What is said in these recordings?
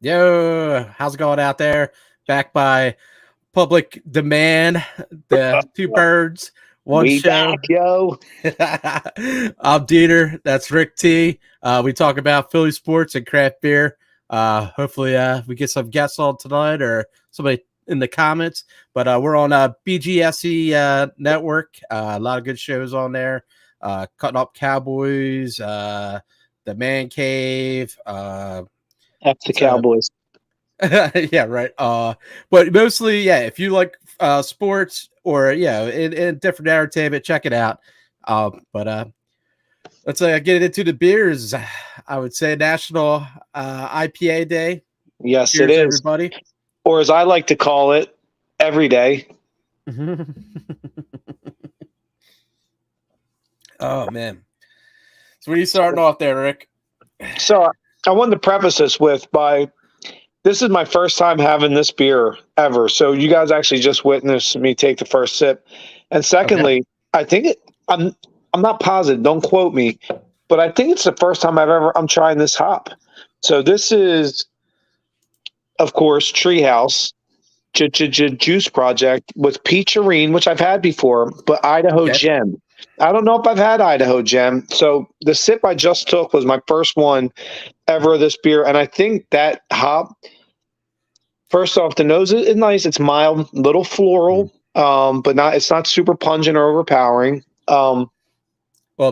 Yo, how's it going out there? Back by public demand, the two birds, one We show. back, yo. I'm DeeTer. That's RicT. We talk about Philly sports and craft beer. Hopefully, we get some guests on tonight or somebody in the comments. But we're on BGSE Network. A lot of good shows on there. Cutting Up Cowboys, The Man Cave. F the Cowboys. Yeah, right. But mostly, yeah, if you like sports or in different entertainment, check it out. But let's get into the beers. I would say National IPA Day. Yes, it Cheers, is. everybody. Or as I like to call it, every day. Oh man. So what are you starting off there, Rick? So I wanted to preface this this is my first time having this beer ever. So you guys actually just witnessed me take the first sip. And secondly, I think I'm not positive, don't quote me, but I think it's the first time I'm trying this hop. So this is, of course, Treehouse Juice Project with Peacherine, which I've had before, but Idaho Gem. I don't know if I've had Idaho Gem. So the sip I just took was my first one ever of this beer. And I think that hop, first off, the nose is nice. It's mild, little floral, but it's not super pungent or overpowering. Well,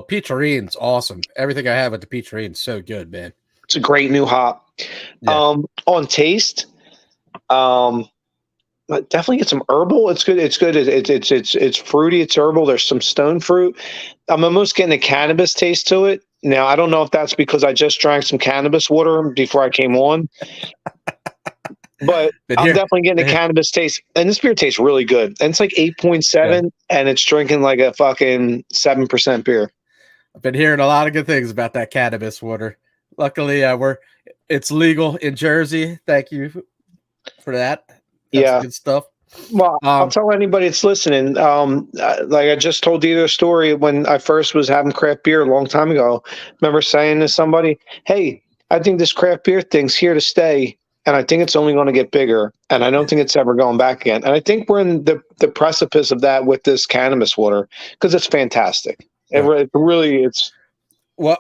Peacherine's awesome. Everything I have with the Peacherine's so good, man. It's a great new hop. Yeah. On taste, definitely get some herbal. It's good. It's good. It's fruity. It's herbal. There's some stone fruit. I'm almost getting a cannabis taste to it. Now, I don't know if that's because I just drank some cannabis water before I came on, but I'm definitely getting a cannabis taste. And this beer tastes really good. And it's like 8.7, and it's drinking like a fucking 7% beer. I've been hearing a lot of good things about that cannabis water. Luckily, it's legal in Jersey. Thank you for that. That's good stuff. Well, I'll tell anybody that's listening. Like I just told you the story when I first was having craft beer a long time ago. I remember saying to somebody, "Hey, I think this craft beer thing's here to stay, and I think it's only going to get bigger, and I don't think it's ever going back again." And I think we're in the precipice of that with this cannabis water because it's fantastic. It's well.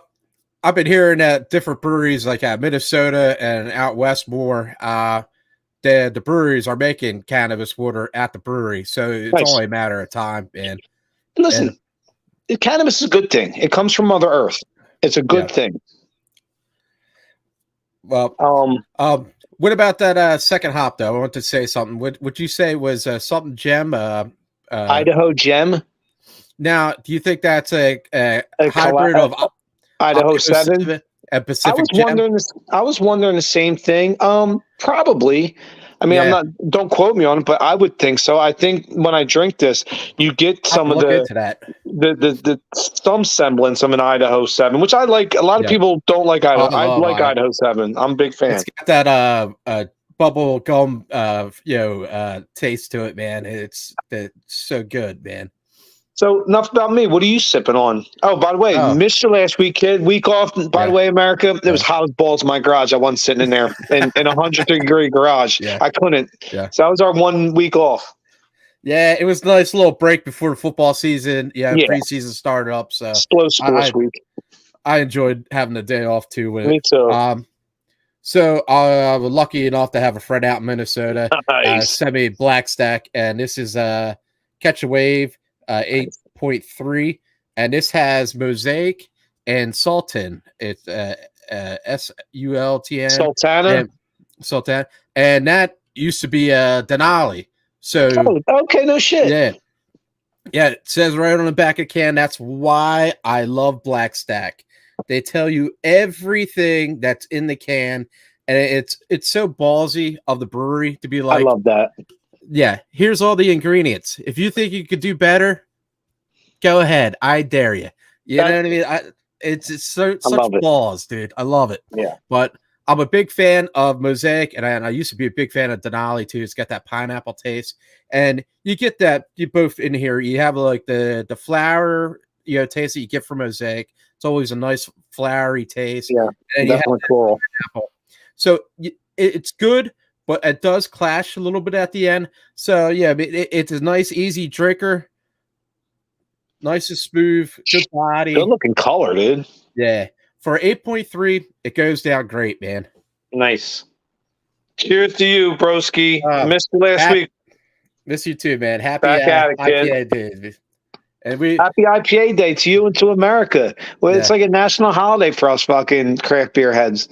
I've been hearing at different breweries like Minnesota and out west more. The breweries are making cannabis water at the brewery, so it's only a matter of time. And listen, cannabis is a good thing. It comes from Mother Earth. It's a good thing. Well, what about that second hop though? I want to say something. What would you say was something gem? Idaho Gem. Now, do you think that's a hybrid of Idaho 7 and Pacific Gem? I was wondering the same thing. Probably. I mean, don't quote me on it, but I would think so. I think when I drink this, you get some of the some semblance of an Idaho 7, which I like. A lot of people don't like Idaho. I like Idaho 7. I'm a big fan. It's got that bubble gum taste to it, man. It's so good, man. So enough about me. What are you sipping on? Oh, by the way, missed you last week, kid. Week off. By the way, America, it was hot as balls in my garage. I wasn't sitting in there in a 100-degree garage. Yeah. I couldn't. Yeah. So that was our 1 week off. Yeah, it was a nice little break before the football season. Yeah. Preseason started up. So slow sports week. I enjoyed having the day off too. Me too. So I was lucky enough to have a friend out in Minnesota send me Black Stack, and this is Catch a Wave. 8.3, and this has Mosaic and Sultan. It's SULTN. Sultana, and that used to be Denali. So okay, no shit. Yeah. It says right on the back of the can. That's why I love Black Stack. They tell you everything that's in the can, and it's so ballsy of the brewery to be like, I love that. Yeah, here's all the ingredients. If you think you could do better, go ahead. I dare you. You know what I mean? It's such balls, dude. I love it. Yeah. But I'm a big fan of Mosaic, and I used to be a big fan of Denali too. It's got that pineapple taste, and you get that. You both in here. You have like the flower, taste that you get from Mosaic. It's always a nice flowery taste. Yeah, and definitely cool. Pineapple. So it's good, but it does clash a little bit at the end. So yeah, it's a nice, easy drinker. Nice and smooth, good body. Good looking color, dude. Yeah. For 8.3, it goes down great, man. Nice. Cheers to you, broski. Missed you last week. Miss you too, man. Happy Back at it, IPA day. And happy IPA day to you and to America. Well, it's like a national holiday for us fucking craft beer heads.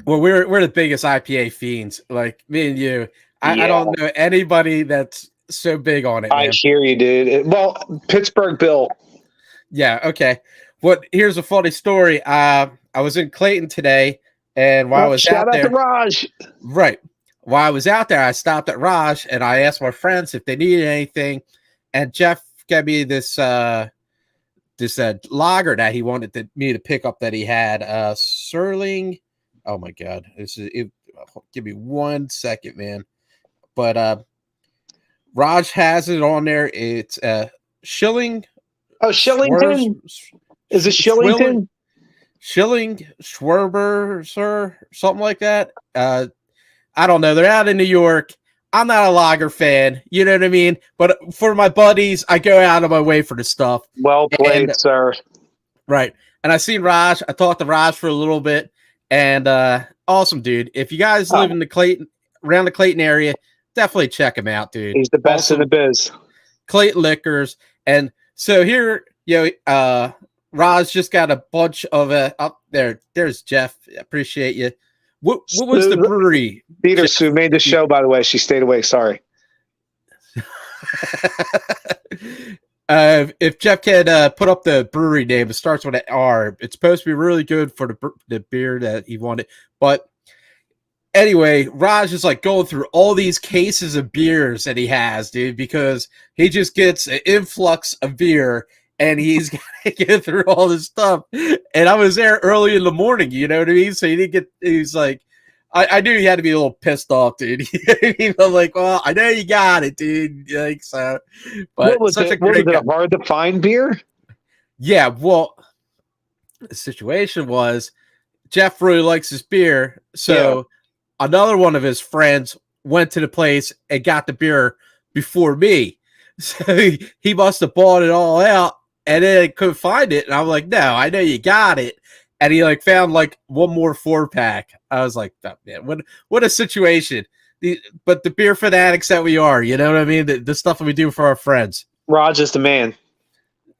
Well, we're the biggest IPA fiends. Like me and you. I don't know anybody that's so big on it. I hear you, dude. Well, Pittsburgh Bill. Yeah, okay. Here's a funny story. I was in Clayton today, and while I was out there, shout out to Raj. Right. While I was out there, I stopped at Raj and I asked my friends if they needed anything, and Jeff gave me this lager that he wanted me to pick up that he had. Serling. Oh my God! Give me 1 second, man. But Raj has it on there. It's Shilling. Oh, Shillington. Is it Shillington? Shilling, Schwerber, sir, something like that. I don't know. They're out in New York. I'm not a lager fan. You know what I mean? But for my buddies, I go out of my way for the stuff. Well played, sir. Right. And I seen Raj. I talked to Raj for a little bit. And awesome, dude. If you guys live in around the Clayton area, definitely check him out, dude. He's the best in the biz. Clayton Liquors. And so here, Raj just got a bunch of up there. There's Jeff. Appreciate you. What was the brewery? DeeTer Sue made the show, by the way. She stayed away. Sorry. If Jeff can put up the brewery name, it starts with an R. It's supposed to be really good for the beer that he wanted. But anyway, Raj is like going through all these cases of beers that he has, dude, because he just gets an influx of beer. And he's got to get through all this stuff. And I was there early in the morning, you know what I mean? So he's like, I knew he had to be a little pissed off, dude. I'm like, well, I know you got it, dude. Like, so, but was it a hard to find beer? Yeah, well, the situation was Jeff really likes his beer. So another one of his friends went to the place and got the beer before me. So he must have bought it all out. And then I couldn't find it. And I'm like, no, I know you got it. And he found one more 4-pack. I was like, oh, man, what a situation. But the beer fanatics that we are, you know what I mean? The stuff that we do for our friends. Raj is the man.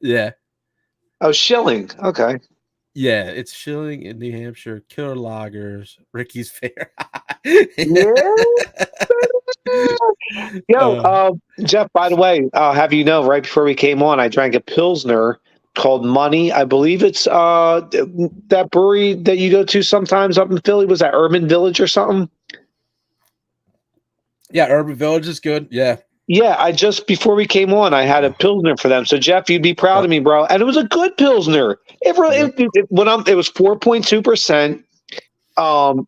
Yeah. Oh, Shilling. Okay. Yeah, it's Shilling in New Hampshire. Killer Lagers. Ricky's Fair. Yo, Jeff, by the way, have you know, right before we came on, I drank a Pilsner called Money. I believe it's that brewery that you go to sometimes up in Philly. Was that Urban Village or something? Yeah, Urban Village is good. Yeah. Yeah, before we came on, I had a Pilsner for them. So, Jeff, you'd be proud of me, bro. And it was a good Pilsner. It was 4.2%.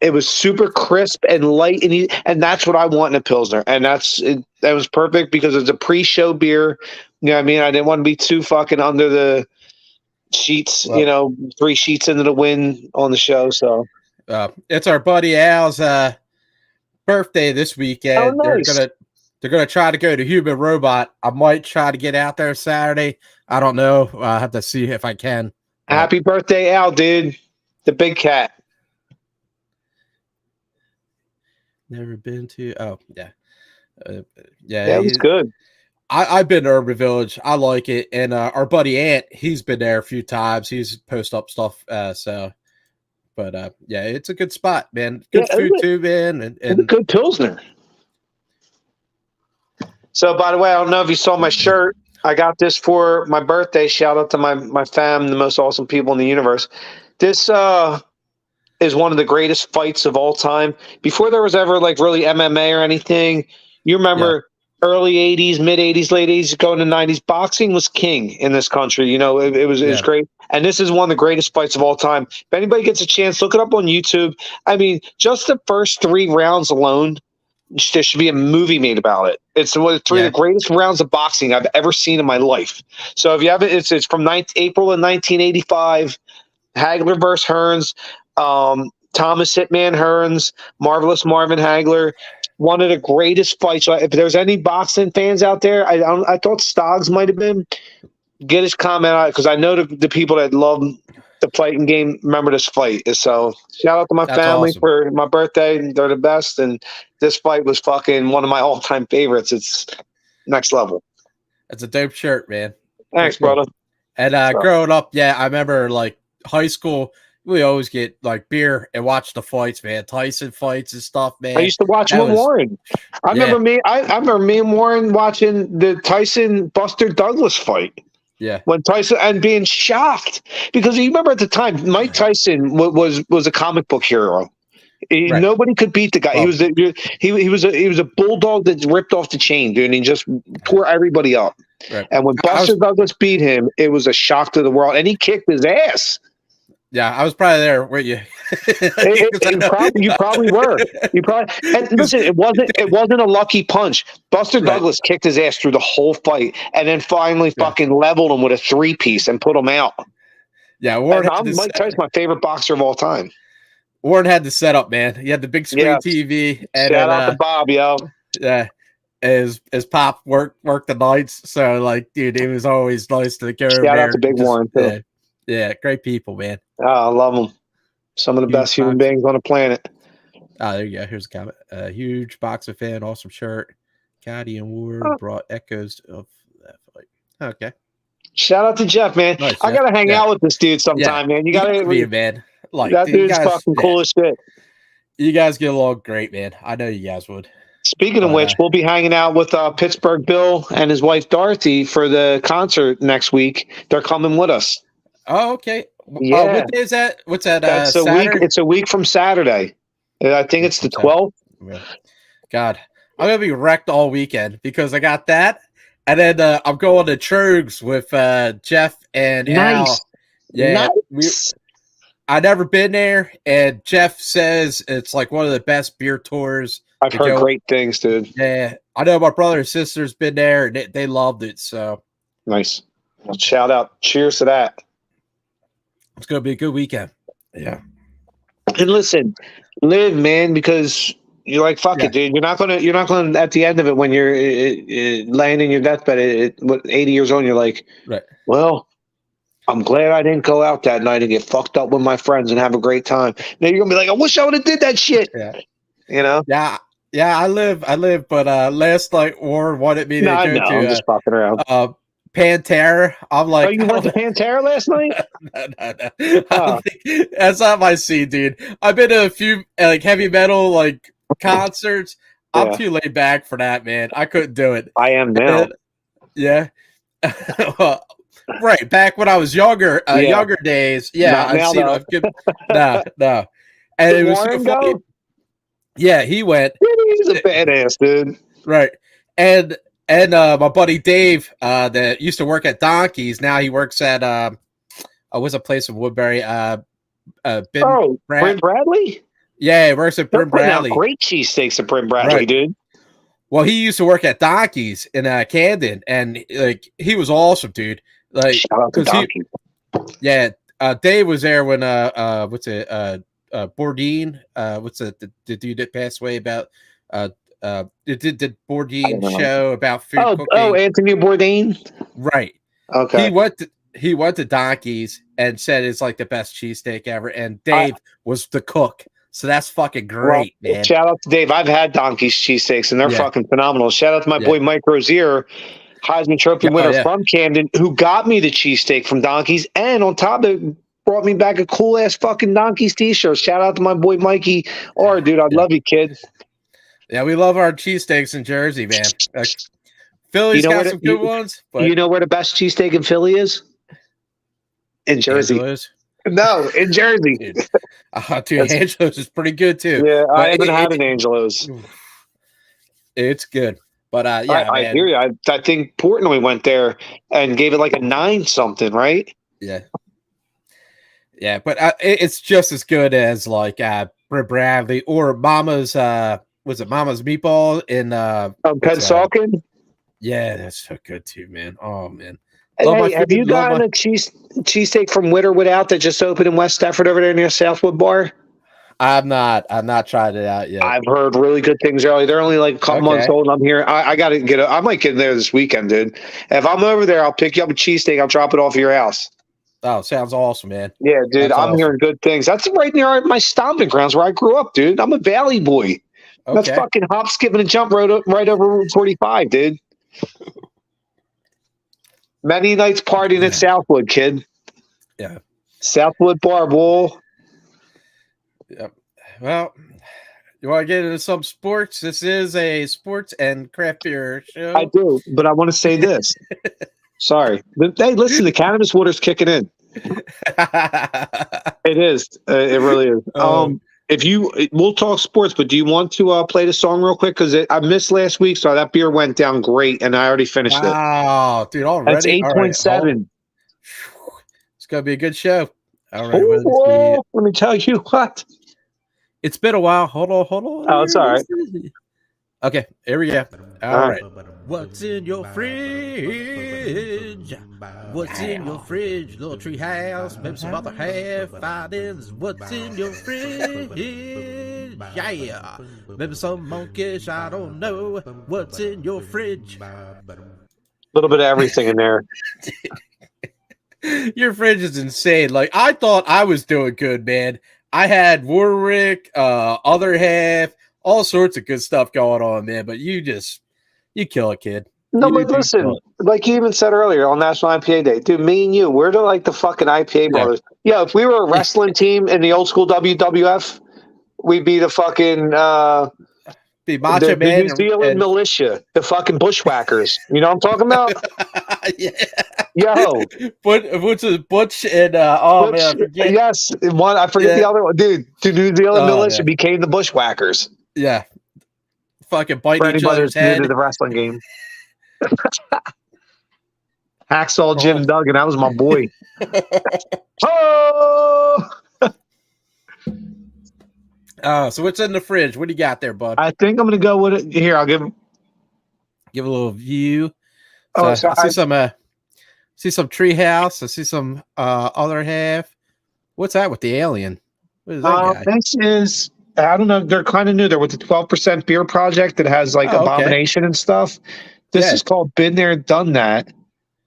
It was super crisp and light, and that's what I want in a Pilsner. And that was perfect because it's a pre-show beer. You know what I mean? I didn't want to be too fucking under the sheets, 3 sheets into the wind on the show. So it's our buddy Al's birthday this weekend. Oh, nice. They're gonna try to go to Human Robot. I might try to get out there Saturday. I don't know. I have to see if I can. Happy birthday, Al, dude. The big cat. Never been to. Oh, yeah. That was good. I've been to Urban Village. I like it. And our buddy Ant, he's been there a few times. He's post up stuff. But it's a good spot, man. Good food too, man. And a good Pilsner. So, by the way, I don't know if you saw my shirt. I got this for my birthday. Shout out to my fam, the most awesome people in the universe. This is one of the greatest fights of all time. Before there was ever really MMA or anything, you remember early 80s, mid 80s, late 80s, going to 90s, boxing was king in this country. It was great. And this is one of the greatest fights of all time. If anybody gets a chance, look it up on YouTube. I mean, just the first 3 rounds alone, there should be a movie made about it. It's one of 3 of the greatest rounds of boxing I've ever seen in my life. So if you haven't, it's from April of 1985, Hagler versus Hearns. Thomas Hitman Hearns, Marvelous Marvin Hagler. One of the greatest fights. If there's any boxing fans out there, I thought Stoggs might have been. Get his comment out because I know the people that love the fighting game remember this fight. So shout out to my family awesome. for my birthday. They're the best, and this fight was fucking one of my all-time favorites. It's next level. That's a dope shirt, man. Thanks, brother. And growing up, I remember like high school. We always get like beer and watch the fights, man. Tyson fights and stuff, man. I used to watch him with Warren. I remember me and Warren watching the Tyson Buster Douglas fight. Yeah, when Tyson and being shocked because you remember at the time Mike Tyson was a comic book hero. Right. Nobody could beat the guy. Well, he was a bulldog that ripped off the chain, dude, and he just tore everybody up. Right. And when Buster Douglas beat him, it was a shock to the world, and he kicked his ass. Yeah, I was probably there, weren't you? You probably were. And listen, it wasn't a lucky punch. Buster Douglas kicked his ass through the whole fight, and then finally fucking leveled him with a 3-piece and put him out. Yeah, Mike Tyson's my favorite boxer of all time. Warren had the setup, man. He had the big screen TV. And shout out to Bob, yo. Yeah. His pop worked the nights, so like, dude, it was always nice to go. Shout out to Big Warren too. Yeah, great people, man. Oh, I love them. Some of the best human beings on the planet. Oh, there you go. Here's a comment. Huge boxer fan, awesome shirt. Caddy and Ward brought echoes of that fight. Okay. Shout out to Jeff, man. Nice, I gotta hang out with this dude sometime, man. You gotta be, man. Like that dude's fucking cool as shit. You guys get along great, man. I know you guys would. Speaking of which, we'll be hanging out with Pittsburgh Bill and his wife Dorothy for the concert next week. They're coming with us. Oh, okay. Yeah. What day is that? What's that? That's a week. It's a week from Saturday. I think it's the 12th. God, I'm gonna be wrecked all weekend because I got that, and then I'm going to Trogs with Jeff and Al. Yeah, I've never been there, and Jeff says it's like one of the best beer tours. I've heard great things, dude. Yeah, I know my brother and sister's been there, and they loved it. So nice. Well, shout out! Cheers to that. It's gonna be a good weekend. Yeah. And listen, live, man, because you're like, fuck it, dude. You're not gonna at the end of it when you're laying in your deathbed at 80 years old. You're like, right. Well, I'm glad I didn't go out that night and get fucked up with my friends and have a great time. Now you're gonna be like, I wish I would have did that shit. Yeah. You know? Yeah. Yeah, I live, but last night Warren wanted me to go to. I'm just fucking around. Pantera. I'm like, you went to Pantera last night? No. That's not my scene, dude. I've been to a few like heavy metal like concerts. I'm too laid back for that, man. I couldn't do it. I am now. Yeah. Right. Back when I was younger, younger days. Yeah. I've seen a good. No. And it was so funny. Yeah, he went. He's a badass, dude. Right. And my buddy Dave, that used to work at Donkey's, now he works at what's a place in Woodbury? Bryn Bradley? Yeah, he works at Bryn Bradley. Great cheesesteaks at Bryn Bradley, dude. Well, he used to work at Donkey's in Camden, and like he was awesome, dude. Like, shout out to Donkey. Dave was there when Bourdain, what's the dude that passed away about did the Bourdain show about food cooking. Oh, Anthony Bourdain? Right. Okay. He went to Donkey's and said it's like the best cheesesteak ever, and Dave was the cook. So that's fucking great, man. Shout out to Dave. I've had Donkey's cheesesteaks, and they're fucking phenomenal. Shout out to my boy Mike Rozier, Heisman Trophy winner from Camden, who got me the cheesesteak from Donkey's, and on top of it, brought me back a cool-ass fucking Donkey's t-shirt. Shout out to my boy Mikey. Dude, I love you, kid. Yeah, we love our cheesesteaks in Jersey, man. Philly's got some good ones. But you know where the best cheesesteak in Philly is? In Jersey. Angelo's? No, in Jersey. Dude, Angelo's is pretty good, too. Yeah, I haven't had an Angelo's. It's good. But, I hear you. I think Portnoy went there and gave it like a 9-something, right? Yeah. Yeah, but it's just as good as like Bradley or Mama's was it Mama's Meatball in Pennsauken? Yeah, that's so good too, man. Oh man. Hey, have you gotten a cheesesteak from With or Without that just opened in West Stafford over there near Southwood Bar? I'm not tried it out yet. I've heard really good things early. They're only like a couple months old. And I'm here. I got to get. I might get in there this weekend, dude. If I'm over there, I'll pick you up a cheesesteak. I'll drop it off at your house. Oh, sounds awesome, man. Yeah, dude. That's I'm awesome. hearing good things. That's right near my stomping grounds where I grew up, dude. I'm a Valley boy. Okay. That's fucking hop, skipping, and jump right over Route 45, dude. Many nights partying at Southwood, kid. Yeah. Southwood Bar, boy. Yep. Well, you want to get into some sports? This is a sports and craft beer show. I do, but I want to say this. Sorry. Hey, listen, the cannabis water's kicking in. It is. It really is. We'll talk sports, but do you want to play the song real quick? Because I missed last week, so that beer went down great, and I already finished it. Wow, dude, already? That's 8.7. Right, it's going to be a good show. All right. Whoa, let me tell you what. It's been a while. Hold on. Oh, it's all right. Okay, here we go. All right. What's in your fridge? What's in your fridge? Little tree house, maybe some other half items. What's in your fridge? Yeah. Maybe some monkish, I don't know. What's in your fridge? A little bit of everything in there. Your fridge is insane. Like, I thought I was doing good, man. I had Warwick, other half, all sorts of good stuff going on, man. But you kill it, kid. No, but listen, like you even said earlier on National IPA Day, dude, me and you, we're the fucking IPA brothers. Yeah, if we were a wrestling team in the old school WWF, we'd be the fucking be Macho Man, New Zealand militia, the fucking bushwhackers. You know what I'm talking about? Yeah. Yo, which is Butch and Butch, man, I forget. Yes, I forget the other one, dude. The New Zealand militia became the bushwhackers. Yeah, fucking biting each other's head. To the wrestling game. Hacksaw Jim Duggan, that was my boy. Oh! So what's in the fridge? What do you got there, bud? I think I'm gonna go with it. Here, I'll give a little view. So I see some treehouse. I see some other half. What's that with the alien? What is that guy? This is, I don't know. They're kind of new. They're with the 12% beer project that has like Abomination and stuff. This is called Been There, Done That,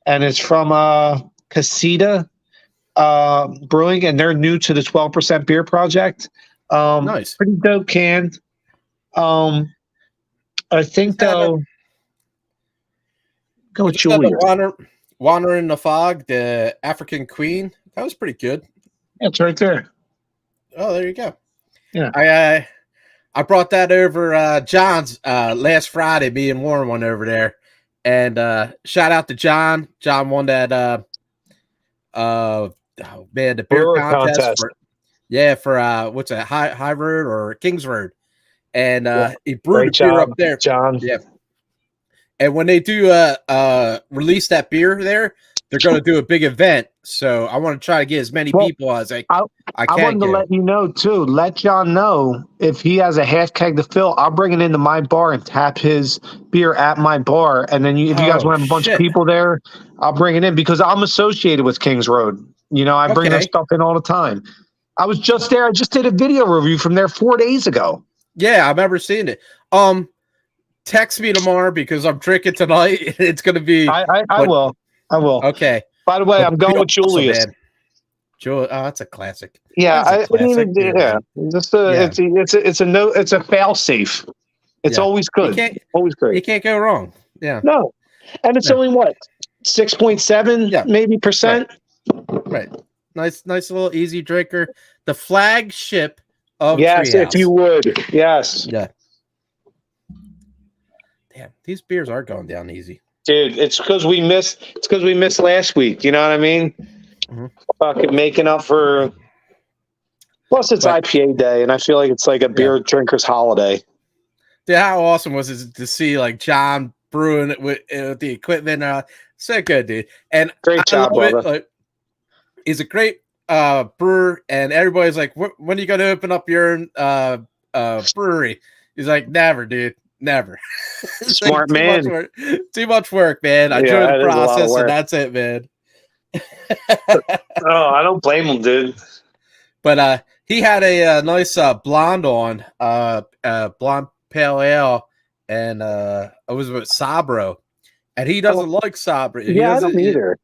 and it's from Casita Brewing, and they're new to the 12% beer project. Nice, pretty dope can. I think though. Go with Julia. Wander in the Fog, the African Queen. That was pretty good. Yeah, it's right there. Oh, there you go. Yeah. I brought that over John's last Friday. Me and Warren went over there. And shout out to John. John won that the beer contest. For what's that, High Road or Kings Road. And he brewed a beer up there. John. Yeah. And when they do release that beer there, they're going to do a big event. So I want to try to get as many people as I can. I wanted to let you know, too. Let John know if he has a half keg to fill, I'll bring it into my bar and tap his beer at my bar. And then if you guys want to have a bunch of people there, I'll bring it in because I'm associated with Kings Road. You know, I bring their stuff in all the time. I was just there. I just did a video review from there 4 days ago. Yeah, I remember seeing it. Text me tomorrow because I'm drinking tonight. It's going to be. I will. Okay. By the way, I'm going with Julius. Oh, that's a classic. Yeah, it's a fail safe. It's always good. Always great. You can't go wrong. Yeah. No, and it's only what 6.7 maybe percent. Right. Nice little easy drinker. The flagship of Treehouse. If you would. Yes. Yeah. Damn, these beers are going down easy. Dude, it's because we missed last week. You know what I mean? Mm-hmm. Fucking making up for. Plus, it's IPA day, and I feel like it's like a beer drinker's holiday. Dude, how awesome was it to see like John brewing it with the equipment? So good, dude. And great job, brother. Like, he's a great brewer, and everybody's like, "When are you going to open up your brewery?" He's like, "Never, dude." Never. Smart like, man. Too much work, man. I joined the process, and that's it, man. Oh, I don't blame him, dude. But he had a nice blonde on, blonde pale ale, and it was with Sabro, and he doesn't like Sabro. He Yeah, I doesn't don't either.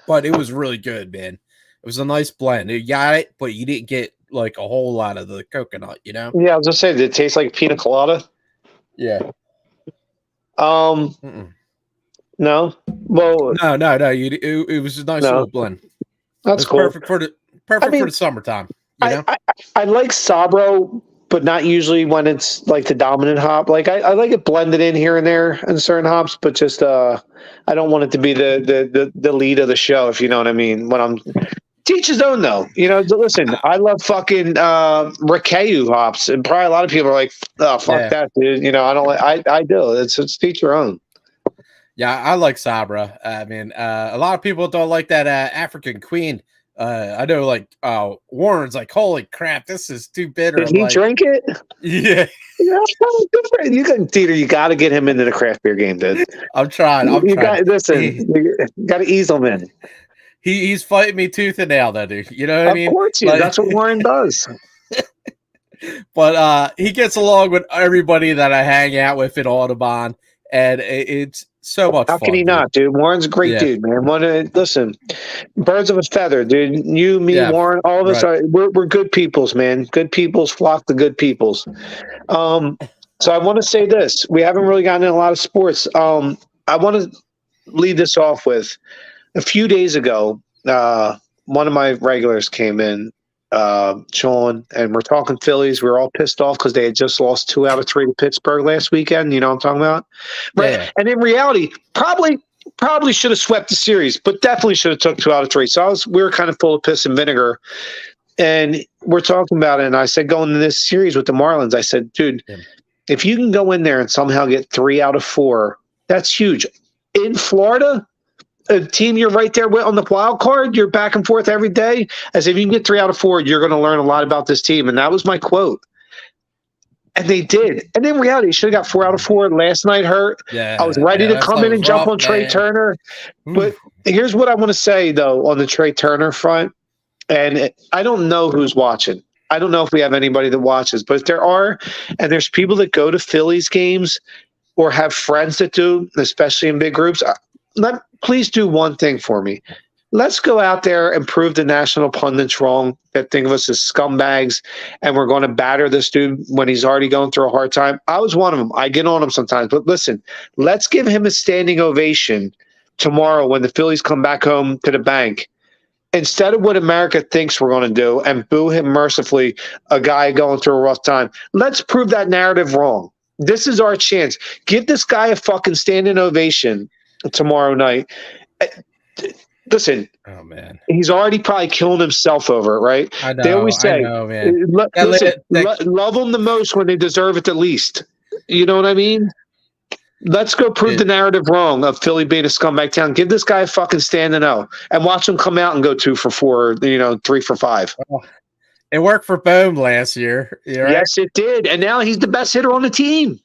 but it was really good, man. It was a nice blend. You got it, but you didn't get like a whole lot of the coconut, you know? Yeah, I was just saying, did it taste like pina colada? Yeah. No. Well, No. It was a nice no. little blend. That's It's cool. perfect for the summertime, you know? I like Sabro, but not usually when it's like the dominant hop. Like I like it blended in here and there in certain hops, but just I don't want it to be the lead of the show, if you know what I mean. When I'm teach his own though. You know, listen, I love fucking Rictu hops, and probably a lot of people are like, oh fuck that, dude. You know, I don't like I do. It's teach your own. Yeah, I like Sabra. I mean, a lot of people don't like that African Queen. I know, like Warren's like, holy crap, this is too bitter. Did he drink it? Yeah. Yeah, good for you. DeeTer, you got to get him into the craft beer game, dude. I'm trying. You got you got to ease him in. He's fighting me tooth and nail, that dude. You know what I mean? Of course, that's what Warren does. But he gets along with everybody that I hang out with in Audubon, and it's so much fun. How can he not, dude? Warren's a great dude, man. Listen, birds of a feather, dude. You, me, Warren, all of us we're good peoples, man. Good peoples flock to good peoples. So I want to say this: we haven't really gotten in a lot of sports. I want to lead this off with a few days ago. One of my regulars came in, Sean, and we're talking Phillies. We were all pissed off because they had just lost 2 out of 3 to Pittsburgh last weekend. You know what I'm talking about? Right. Yeah. And in reality, probably should have swept the series, but definitely should have took 2 out of 3. So we were kind of full of piss and vinegar. And we're talking about it. And I said, going into this series with the Marlins, I said, dude, if you can go in there and somehow get 3 out of 4, that's huge. In Florida, a team you're right there with on the wild card, you're back and forth every day. As if you can get 3 out of 4, you're going to learn a lot about this team. And that was my quote. And they did. And in reality, you should have got 4 out of 4. Last night hurt. Yeah, I was ready to come in and jump on Trey Turner. But here's what I want to say, though, on the Trey Turner front. And I don't know who's watching. I don't know if we have anybody that watches. But if there are, and there's people that go to Phillies games or have friends that do, especially in big groups, please do one thing for me. Let's go out there and prove the national pundits wrong that think of us as scumbags and we're going to batter this dude when he's already going through a hard time. I was one of them. I get on him sometimes. But listen, let's give him a standing ovation tomorrow when the Phillies come back home to the bank. Instead of what America thinks we're going to do and boo him mercifully, a guy going through a rough time, let's prove that narrative wrong. This is our chance. Give this guy a fucking standing ovation tomorrow night. Listen, oh man, he's already probably killing himself over it, right? I know, they always say, man. Love them the most when they deserve it the least. You know what I mean? Let's go prove the narrative wrong of Philly being a scumbag town. Give this guy a fucking standing O and watch him come out and go 2 for 4, 3 for 5. It worked for Bohm last year. Right? Yes, it did. And now he's the best hitter on the team.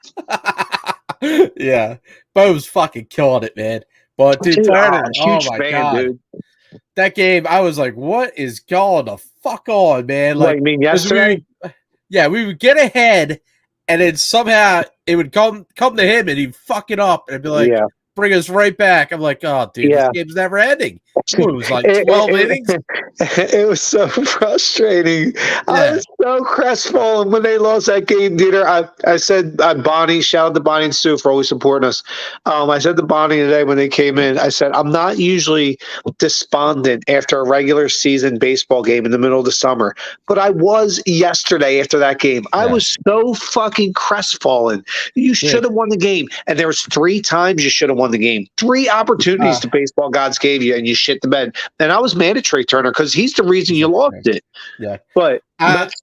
Yeah. Bo's fucking killing it, man. But dude, Turner, oh my god, dude. That game, I was like, "What is going the fuck on, man?" Like, I mean, yesterday, we would get ahead, and then somehow it would come to him, and he'd fuck it up, and it'd be like, bring us right back. I'm like, "Oh, dude, this game's never ending." It was like 12 innings. It was so frustrating. Yeah. I was so crestfallen when they lost that game, DeeTer. I said, Bonnie, shout out to Bonnie and Sue for always supporting us. I said to Bonnie today when they came in, I said, I'm not usually despondent after a regular season baseball game in the middle of the summer, but I was yesterday after that game. I was so fucking crestfallen. You should have won the game. And there was 3 times you should have won the game. 3 opportunities the baseball gods gave you, and you shit the bed. And I was mad at Trey Turner because he's the reason you lost it. Yeah. But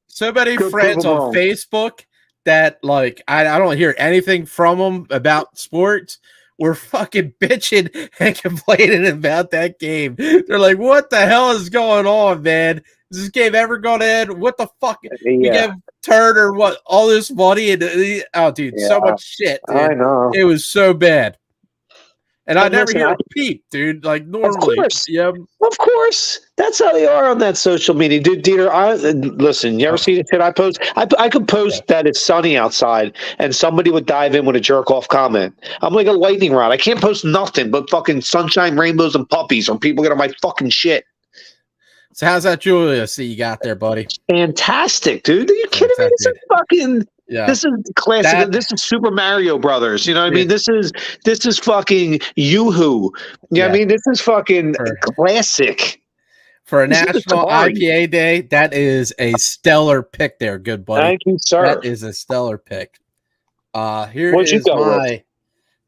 so many friends on Facebook that, like, I don't hear anything from them about sports. We're fucking bitching and complaining about that game. They're like, what the hell is going on, man? Is this game ever going to end? What the fuck? We gave Turner all this money and so much shit, dude. I know. It was so bad. And I never listen, hear a peep, dude. Like of normally, course. yeah. Of course, that's how they are on that social media, dude. DeeTer, listen. You ever see the shit I post? I could post that it's sunny outside, and somebody would dive in with a jerk off comment. I'm like a lightning rod. I can't post nothing but fucking sunshine, rainbows, and puppies, or people get on my fucking shit. So how's that Julius that you got there, buddy? Fantastic, dude. Are you kidding me? This is fucking. Yeah. This is classic. This is Super Mario Brothers. You know what I mean? This is fucking Yoo-Hoo. You know what I mean? This is fucking classic. For a National IPA Day, that is a stellar pick there, good buddy. Thank you, sir. That is a stellar pick. Here's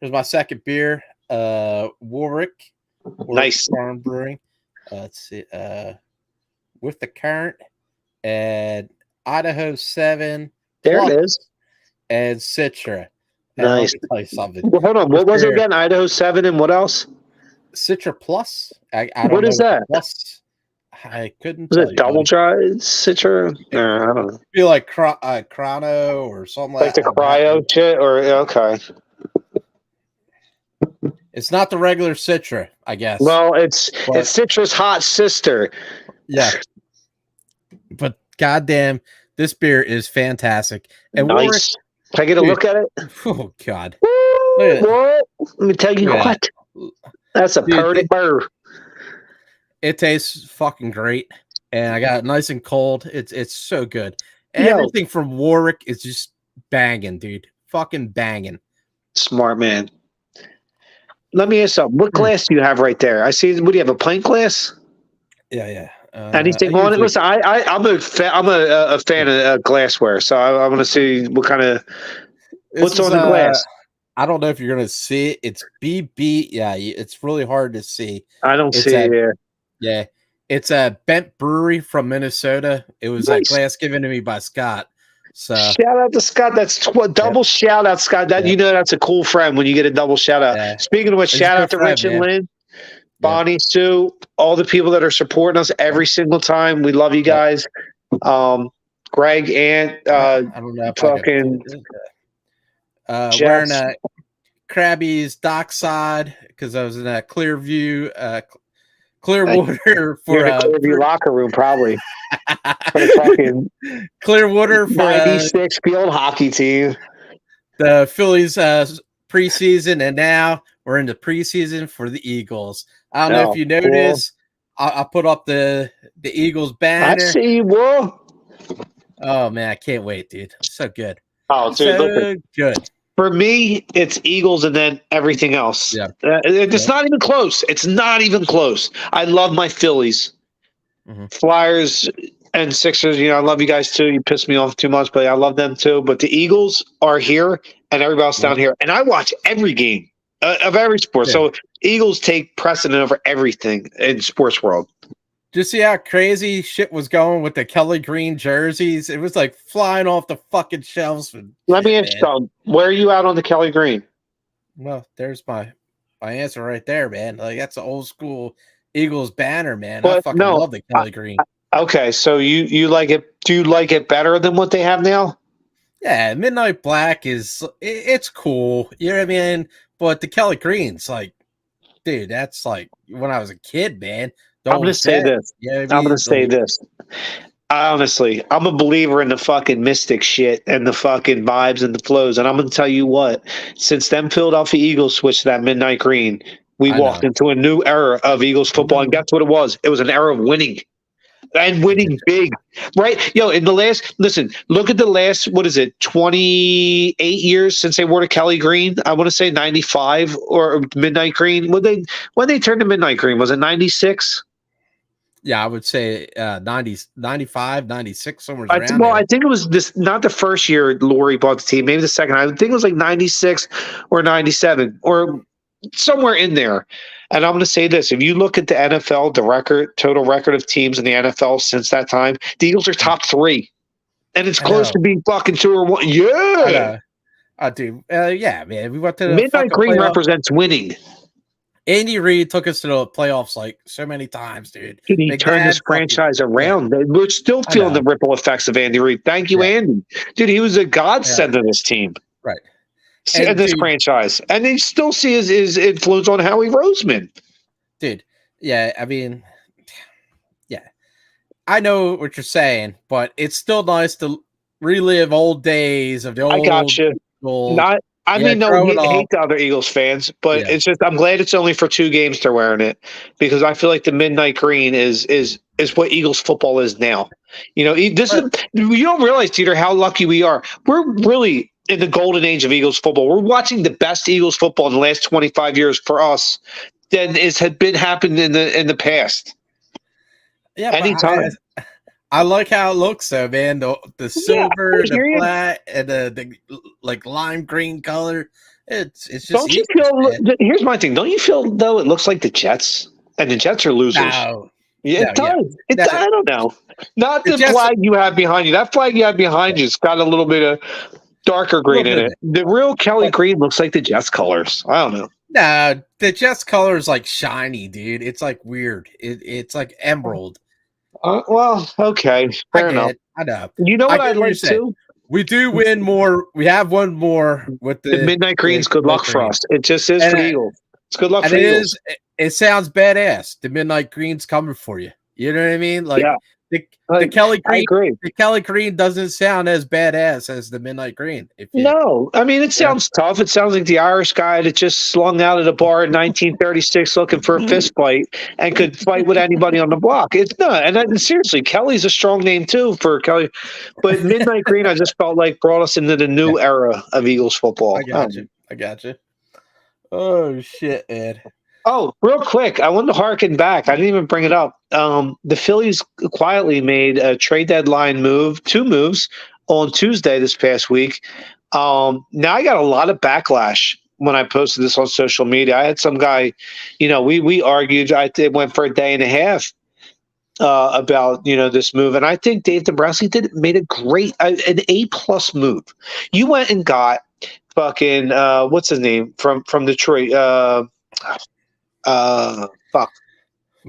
my second beer. Warwick nice Farm Brewing. Let's see. With the current and Idaho 7. There it is. And Citra. Nice. Let me tell you something. Well, hold on. What was it again? Idaho 7 and what else? Citra Plus. I don't what know is that? Plus. I couldn't Was tell it you, double dried Citra? I don't know. Feel like Chrono or something like the cryo shit? Or okay. It's not the regular Citra, I guess. Well, it's Citra's hot sister. Yeah. But goddamn, this beer is fantastic. And nice. Can I get a look at it? Oh God. Let me tell you what. That's a pretty beer. It tastes fucking great. And I got it nice and cold. It's so good. Everything from Warwick is just banging, dude. Fucking banging. Smart man. Let me ask something. What glass do you have right there? I see. What do you have? A pint glass? Yeah. Anything on it? Listen, I'm a fan of glassware, so I want to see what kind of what's on the glass. I don't know if you're gonna see it. It's BB. Yeah, it's really hard to see. I don't see it here. Yeah, it's a Bent Brewery from Minnesota. It was a glass given to me by Scott. So shout out to Scott. That's double shout out, Scott. That you know that's a cool friend when you get a double shout out. Yeah. Speaking of which, shout out to Rich and Lynn, Bonnie, Sue, all the people that are supporting us every single time. We love you guys. Greg, Ant, I don't know fucking wearing a Krabby's Dockside because I was in that Clearwater for Clearview locker room, probably. For the fucking Clearwater for 96 field hockey team. The Phillies preseason, and now we're in the preseason for the Eagles. I don't know if you noticed. I put up the Eagles banner. I see you, boy. Oh man, I can't wait, dude. So good. Oh, dude, so good. For me, it's Eagles and then everything else. Yeah. It's not even close. It's not even close. I love my Phillies. Mm-hmm. Flyers and Sixers, I love you guys too. You piss me off too much, but I love them too. But the Eagles are here and everybody else down here. And I watch every game of every sport. Yeah. So Eagles take precedent over everything in sports world. Did you see how crazy shit was going with the Kelly Green jerseys? It was like flying off the fucking shelves. Let me ask you something. Where are you at on the Kelly Green? Well, there's my answer right there, man. Like that's an old school Eagles banner, man. But I fucking love the Kelly Green. Okay, so you like it? Do you like it better than what they have now? Yeah, Midnight Black it's cool. You know what I mean? But the Kelly Green's like, dude, that's like when I was a kid, man. I'm going to say this. I'm going to say this. Honestly, I'm a believer in the fucking mystic shit and the fucking vibes and the flows. And I'm going to tell you what, since them Philadelphia Eagles switched to that midnight green, we walked into a new era of Eagles football. And guess what it was? It was an era of winning. And winning big, right? In the look at the last, 28 years since they wore the Kelly Green? I want to say 95 or midnight green. When they turned to midnight green, was it 96? Yeah, I would say 90s, 95, 96, somewhere around there. I think it was not the first year Lori bought the team, maybe the second. I think it was like 96 or 97 or somewhere in there. And I'm going to say this. If you look at the NFL, the total record of teams in the NFL since that time, the Eagles are top 3. And it's close to being fucking 2 or 1. Yeah. I do. Yeah, man. We went to the midnight green represents winning. Andy Reid took us to the playoffs like so many times, dude. He turned this franchise around. Yeah. We're still feeling the ripple effects of Andy Reid. Thank you, Andy. Dude, he was a godsend to this team. Right. in this franchise, and they still see his influence on Howie Roseman. Dude, yeah, I mean, yeah, I know what you're saying, but it's still nice to relive old days of the old. I got you. Not, I mean, no hate to other Eagles fans, but it's just I'm glad it's only for 2 games they're wearing it, because I feel like the midnight green is what Eagles football is now. You know, this is, you don't realize, Peter, how lucky we are. We're really in the golden age of Eagles football. We're watching the best Eagles football in the last 25 years for us than had been happened in the past. Yeah, anytime. I like how it looks, though, man. The silver, the black, and the like lime green color. It's just. Don't you feel? Here's my thing. Don't you feel though it looks like the Jets, and the Jets are losers? No. Yeah, it does. It does. I don't know. Not the flag you have behind you. That flag you have behind you's got a little bit of darker green in it. The real Kelly green looks like the Jets colors. I don't know. No, the Jets color is like shiny, dude. It's like weird. It's like emerald. Well, okay, fair enough. I know. You know what I'd like too? We do win more. We have one more with the midnight greens. Good luck for us. It just is for Eagles. It's good luck for Eagles. It sounds badass. The midnight green's coming for you. You know what I mean? Like, the Kelly green. I agree. The Kelly green doesn't sound as badass as the midnight green. No, I mean it sounds tough. It sounds like the Irish guy that just slung out at a bar in 1936 looking for a fist fight and could fight with anybody on the block. It's not. And seriously, Kelly's a strong name too for Kelly. But midnight green, I just felt like brought us into the new era of Eagles football. I got you. Oh shit, Ed. Oh, real quick, I wanted to harken back. I didn't even bring it up. The Phillies quietly made a trade deadline move, 2 moves on Tuesday this past week. Now I got a lot of backlash when I posted this on social media. I had some guy, we argued. It went for a day and a half about this move, and I think Dave Dombrowski made a great, an A+ move. You went and got fucking what's his name from Detroit. Fuck.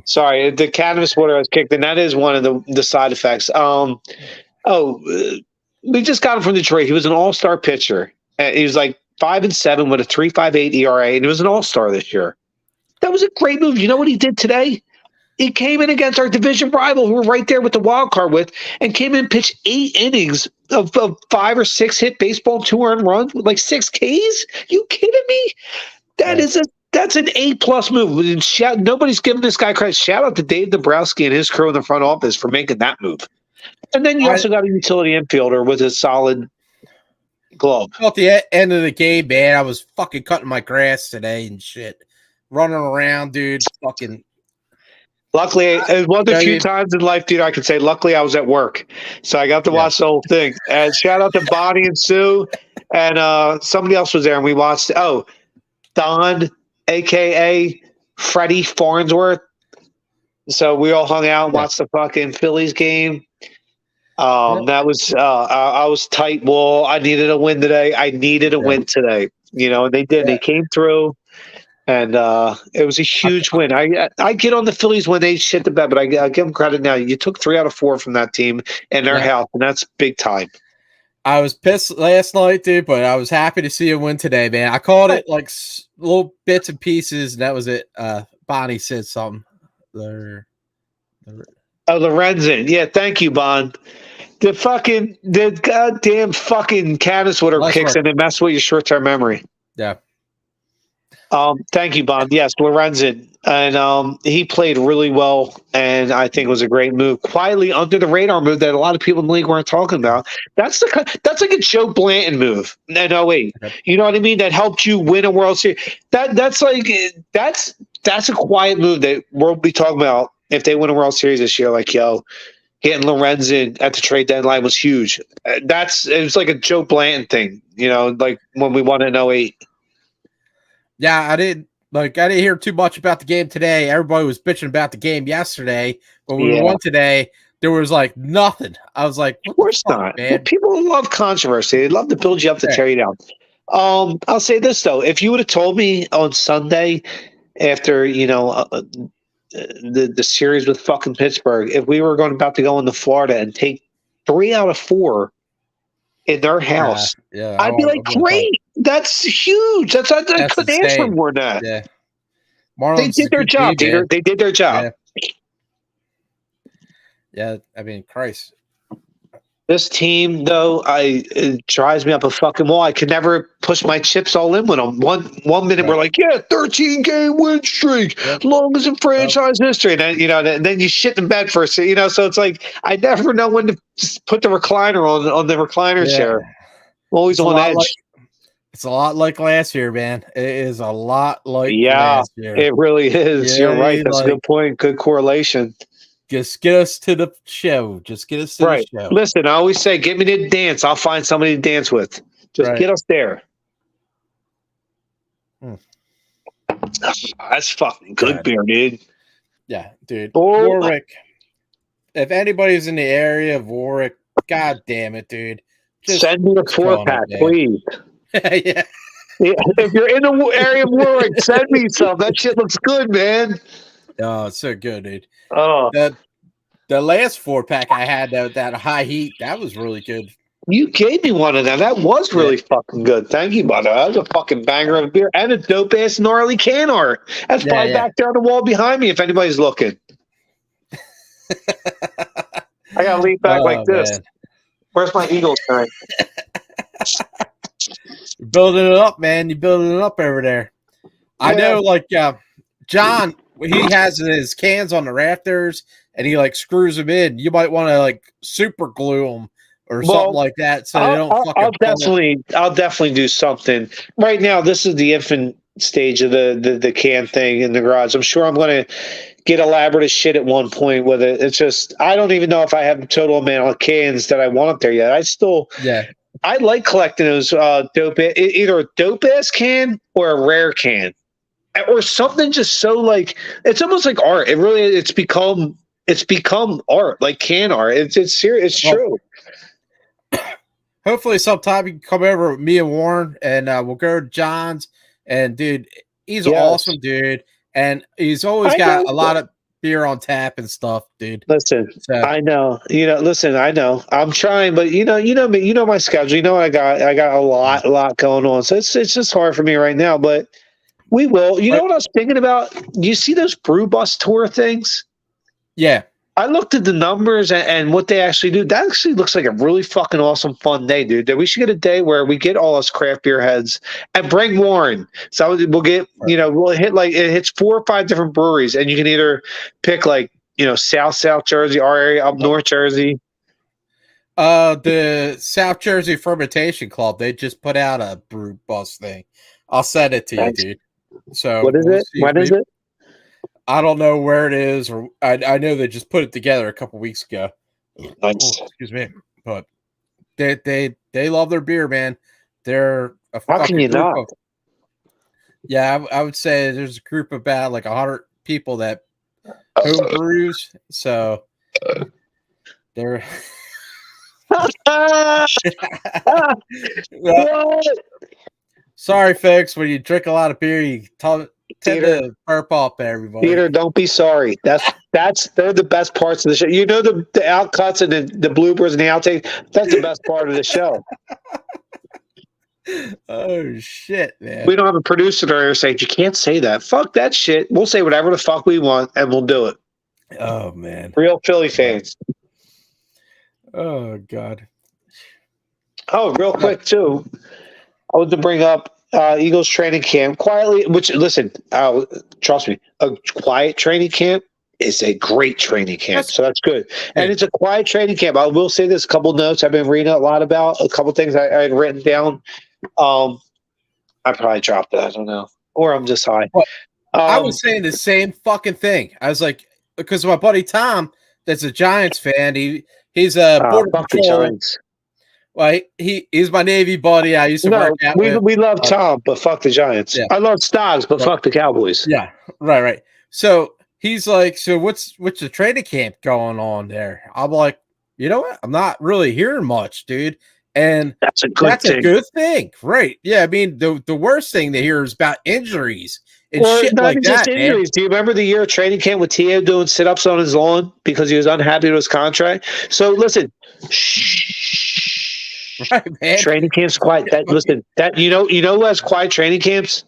Sorry, the cannabis water was kicked, and that is one of the side effects. We just got him from Detroit. He was an all-star pitcher. He was like 5-7 with a 3.58 ERA, and he was an all-star this year. That was a great move. You know what he did today? He came in against our division rival, who we're right there with the wild card with, and came in and pitched 8 innings of 5 or 6 hit baseball, 2 earned runs with like 6 Ks. You kidding me? That's an A+ move. Nobody's giving this guy credit. Shout out to Dave Dombrowski and his crew in the front office for making that move. And then you also got a utility infielder with a solid glove. At the end of the game, man, I was fucking cutting my grass today and shit. Running around, dude. Fucking. Luckily, it was one of the few times in life, dude, I could say, luckily I was at work. So I got to watch the whole thing. And shout out to Bonnie and Sue. And somebody else was there, and we watched. Don, a.k.a. Freddie Farnsworth. So we all hung out and watched the fucking Phillies game. That was I was tight. Well, I needed a win today. Win today. And they did. They came through, and it was a huge win. I get on the Phillies when they shit the bed, but I give them credit now. You took 3 out of 4 from that team in their house, and that's big time. I was pissed last night, dude, but I was happy to see a win today, man. I called it like little bits and pieces, and that was it. Bonnie said something. Lorenzen. Yeah, thank you, Bond. The goddamn fucking cannabis water kicks in and mess with your short-term memory. Yeah. Thank you, Bond. Yes, Lorenzen. And he played really well, and I think it was a great move. Quietly under the radar move that a lot of people in the league weren't talking about. That's like a Joe Blanton move in 08. Okay. You know what I mean? That helped you win a World Series. That's a quiet move that we'll be talking about if they win a World Series this year. Like, getting Lorenzen at the trade deadline was huge. It was like a Joe Blanton thing, like when we won in 08. Yeah, I didn't hear too much about the game today. Everybody was bitching about the game yesterday, but when we won today, there was like nothing. I was like, of course not, man. People love controversy. They love to build you up to tear you down. I'll say this though: if you would have told me on Sunday after the series with fucking Pittsburgh, if we were about to go into Florida and take 3 out of 4 in their house. Yeah, I'd be like, great. That's huge. I couldn't ask for insane. more than that. Yeah. They Marlins is did a their good job, team, DeeTer. man. They did their job. Yeah, I mean, Christ. This team, though, it drives me up a fucking wall. I could never push my chips all in with them. One minute we're like, 13-game win streak, longest in franchise history, and then you shit in bed for a second, So it's like I never know when to just put the recliner on the recliner chair. I'm always on edge. It's a lot like last year, man. It is a lot like last year. It really is. You're right. That's a good point. Good correlation. Just get us to the show. Just get us to the show. Listen, I always say, get me to dance. I'll find somebody to dance with. Just get us there. That's fucking good beer, dude. Yeah, dude. Warwick. If anybody's in the area of Warwick, god damn it, dude. Just send me a 4-pack, please. Yeah. If you're in the area of Warwick, send me some. That shit looks good, man. Oh, it's so good, dude. Oh, the last 4-pack I had, that high heat, that was really good. You gave me one of them. That was really fucking good. Thank you, brother. That was a fucking banger of a beer and a dope ass gnarly can art. That's probably back there on the wall behind me if anybody's looking. I gotta lean back like this. Man. Where's my Eagles sign? You're building it up, man. You're building it up over there. I know, like John, he has his cans on the rafters and he like screws them in. You might want to like super glue them or something like that, so they don't fucking. I'll definitely do something. Right now, this is the infant stage of the can thing in the garage. I'm sure I'm going to get elaborate as shit at one point with it. It's just I don't even know if I have the total amount of cans that I want up there yet. I like collecting those dope, either a dope ass can or a rare can, or something just so like it's almost like art. It's become art, like can art. It's serious. It's true. Hopefully sometime you can come over with me and Warren and we'll go to John's. And dude, he's an awesome dude. And he's always got a lot of beer on tap and stuff, dude. Listen, I know. I know. I'm trying, but you know me, you know my schedule. You know I got a lot going on. So it's just hard for me right now, but we will. You know what I was thinking about? You see those Brew Bus tour things? Yeah. I looked at the numbers and what they actually do. That actually looks like a really fucking awesome, fun day, dude. We should get a day where we get all us craft beer heads and bring Warren. So we'll get, we'll hit it hits 4 or 5 different breweries, and you can either pick South Jersey, our area, up North Jersey. The South Jersey Fermentation Club, they just put out a Brew Bus thing. I'll send it to you, dude. So what is it? When is it? I don't know where it is, or I know they just put it together a couple weeks ago. Nice. Excuse me, but they love their beer, man. They're a how can you not? I would say there's a group of about 100 people that home brews, so they're. Sorry, folks. When you drink a lot of beer, you tend to burp off everybody. DeeTer, don't be sorry. They're the best parts of the show. You know the outcuts and the bloopers and the outtakes. That's the best part of the show. Oh shit, man! We don't have a producer there saying you can't say that. Fuck that shit. We'll say whatever the fuck we want, and we'll do it. Oh man, real Philly fans. Oh god. Oh, real quick too. I want to bring up Eagles training camp quietly. Which listen, trust me, a quiet training camp is a great training camp. So that's good. And it's a quiet training camp. I will say this: a couple notes I've been reading a lot about, a couple things I had written down. I probably dropped it. I don't know, or I'm just high. I was saying the same fucking thing. I was like, because my buddy Tom, that's a Giants fan. He's a border patrol. Well, he's my Navy buddy. I used to work out with. We love Tom, but fuck the Giants. Yeah. I love Stoggs, but fuck the Cowboys. Yeah, right. So he's like, so what's the training camp going on there? I'm like, you know what? I'm not really hearing much, dude. And that's a good thing, right? Yeah, I mean, the worst thing to hear is about injuries and shit not like even that. Just injuries. Man. Do you remember the year of training camp with T.O. doing sit-ups on his lawn because he was unhappy with his contract? So listen, Right, man. Training camps quiet. Listen, who has quiet training camps?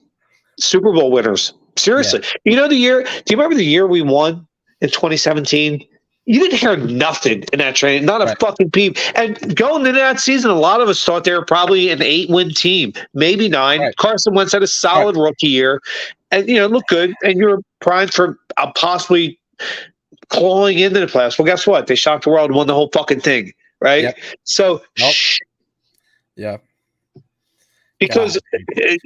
Super Bowl winners. Seriously. Yeah. Do you remember the year we won in 2017? You didn't hear nothing in that training, not a fucking peep. And going into that season, a lot of us thought they were probably an 8-win team, maybe 9. Right. Carson Wentz had a solid rookie year, and looked good. And you were primed for possibly clawing into the playoffs. Well, guess what? They shocked the world and won the whole fucking thing, right? Yep. So, yeah. Because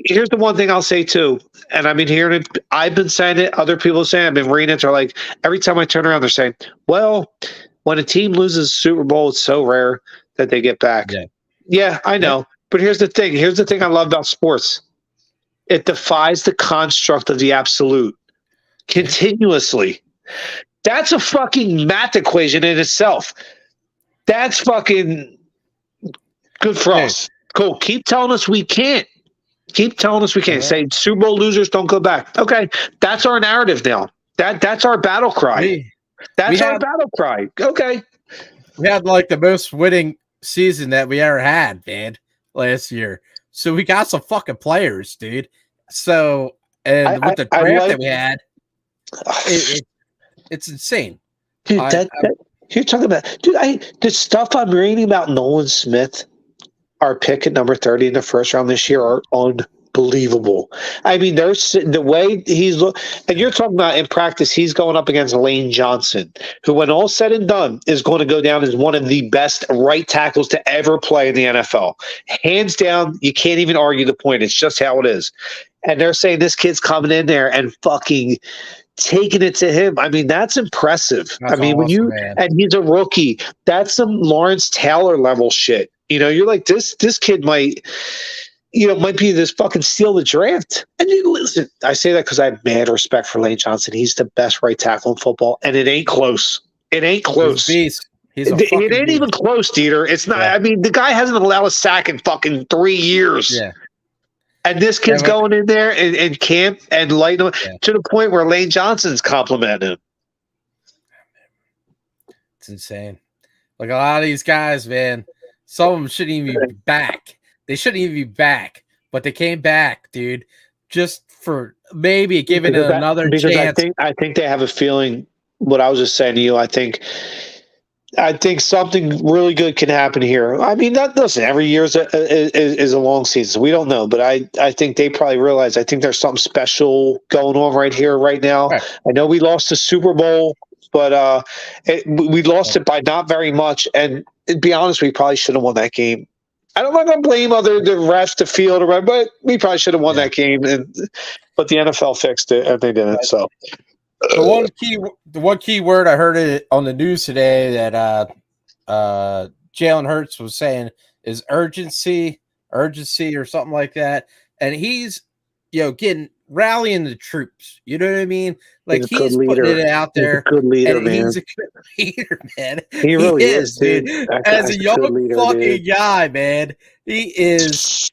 here's the one thing I'll say too, and I've been hearing it. I've been saying it. Other people are saying it. I've been reading it. They're like, every time I turn around, they're saying, "Well, when a team loses Super Bowl, it's so rare that they get back." Yeah, I know. But here's the thing. Here's the thing I love about sports. It defies the construct of the absolute continuously. That's a fucking math equation in itself. That's fucking good for us. Cool. Keep telling us we can't. Keep telling us we can't. Say Super Bowl losers don't go back. Okay, that's our narrative now. That's our battle cry. That's our battle cry. Okay. We had like the most winning season that we ever had, man, last year. So we got some fucking players, dude. So with the draft that we had, it's insane. Dude, you're talking about, the stuff I'm reading about Nolan Smith, our pick at number 30 in the first round this year, are unbelievable. I mean, there's the way he's and you're talking about in practice, he's going up against Lane Johnson, who, when all said and done, is going to go down as one of the best right tackles to ever play in the NFL. Hands down, you can't even argue the point. It's just how it is. And they're saying this kid's coming in there and fucking taking it to him. I mean, that's impressive. That's when man. And he's a rookie. That's some Lawrence Taylor level shit. You're like, this kid might be this fucking steal the draft. And listen, I say that because I have mad respect for Lane Johnson. He's the best right tackle in football, and it ain't close. It ain't close. It ain't even close, Dieter. It's not. Yeah. I mean, the guy hasn't allowed a sack in fucking 3 years. Yeah. And this kid's going in there in camp and lighting to the point where Lane Johnson's complimenting him. It's insane. Like, a lot of these guys, man, some of them shouldn't even be back. They shouldn't even be back, but they came back, dude, just for maybe giving it another chance. I think they have a feeling. What I was just saying to you, I think something really good can happen here. I mean, listen, every year is a long season. We don't know, but I think they probably realize. I think there's something special going on right here, right now. Right. I know we lost the Super Bowl, but we lost it by not very much. And to be honest, we probably should have won that game. I'm not going to blame the refs, the field, or whatever, but we probably should have won that game. But the NFL fixed it, and they didn't. So. The one key word I heard it on the news today that Jalen Hurts was saying is urgency or something like that, and he's rallying the troops. You know what I mean? Like, he's putting it out there. He's a good leader, man. He's a good leader, man. He really is, dude. As a young fucking guy, man, he is.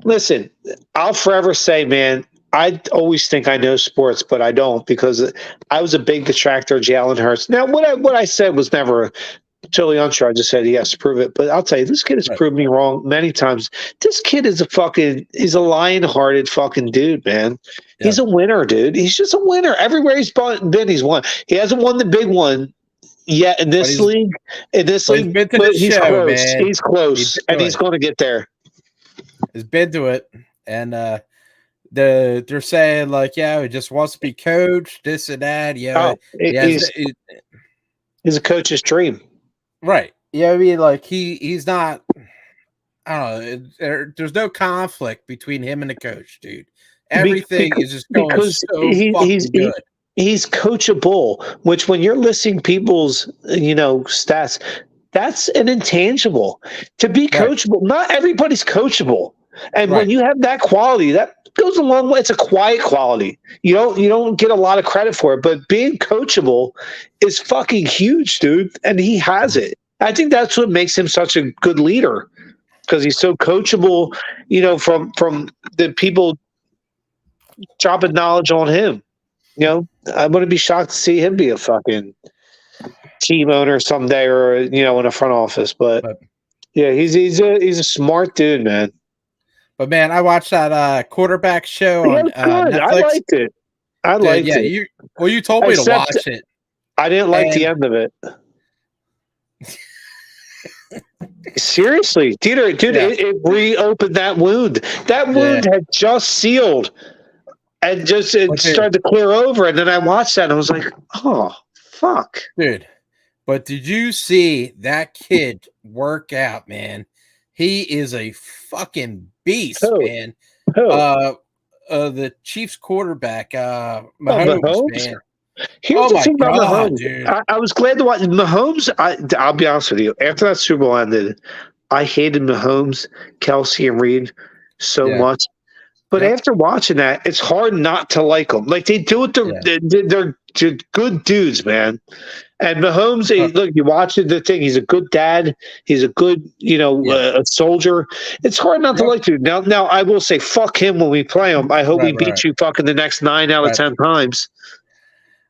Listen, I'll forever say, man, I always think I know sports, but I don't, because I was a big detractor of Jalen Hurts. Now, what I said was never totally untrue. I just said he has to prove it. But I'll tell you, this kid has proved me wrong many times. This kid is he's a lion-hearted fucking dude, man. Yeah. He's a winner, dude. He's just a winner. Everywhere he's been, he's won. He hasn't won the big one yet in this league. But he's close. Man. He's close, and he's going to get there. He's been to it, and they're saying, like, he just wants to be coached, this and that. He's a coach's dream. Right. Yeah, I mean, like, he's not, I don't know, there's no conflict between him and the coach, dude. Everything is just going fucking good. He's coachable, which, when you're listing people's, stats, that's an intangible. To be coachable, not everybody's coachable. And when you have that quality, that goes a long way. It's a quiet quality. You don't get a lot of credit for it, but being coachable is fucking huge, dude. And he has it. I think that's what makes him such a good leader, because he's so coachable, from the people dropping knowledge on him. I wouldn't be shocked to see him be a fucking team owner someday, or, in a front office, but Yeah, he's a smart dude, man. But man, I watched that quarterback show Yeah, on it's good. I Netflix. liked it. I Dude, liked yeah, it. you told me to Except watch it, I didn't like the and end of it. Seriously, DeeTer, dude, yeah, it reopened that wound. That yeah, wound had just sealed and just it but dude, started to clear over. And then I watched that and I was like, oh, fuck. dude, but did you see that kid work out, man? He is a fucking beast, Who? man. Who? Uh, the Chiefs quarterback, Oh, Mahomes, Mahomes? man. Here's Oh the my thing about god, Mahomes. dude. I was glad to watch Mahomes. I'll be honest with you. After that Super Bowl ended, I hated Mahomes, Kelsey, and Reed so Yeah. much. But Yep. after watching that, it's hard not to like them. Like they do it. Yeah. They're good dudes, man. And Mahomes, Uh, look, you watch the thing. He's a good dad. He's a good, yeah. a soldier. It's hard not to Yep. like dude. Now, I will say, fuck him when we play him. I hope we Right. beat you fucking the next 9 out of Right. 10 times.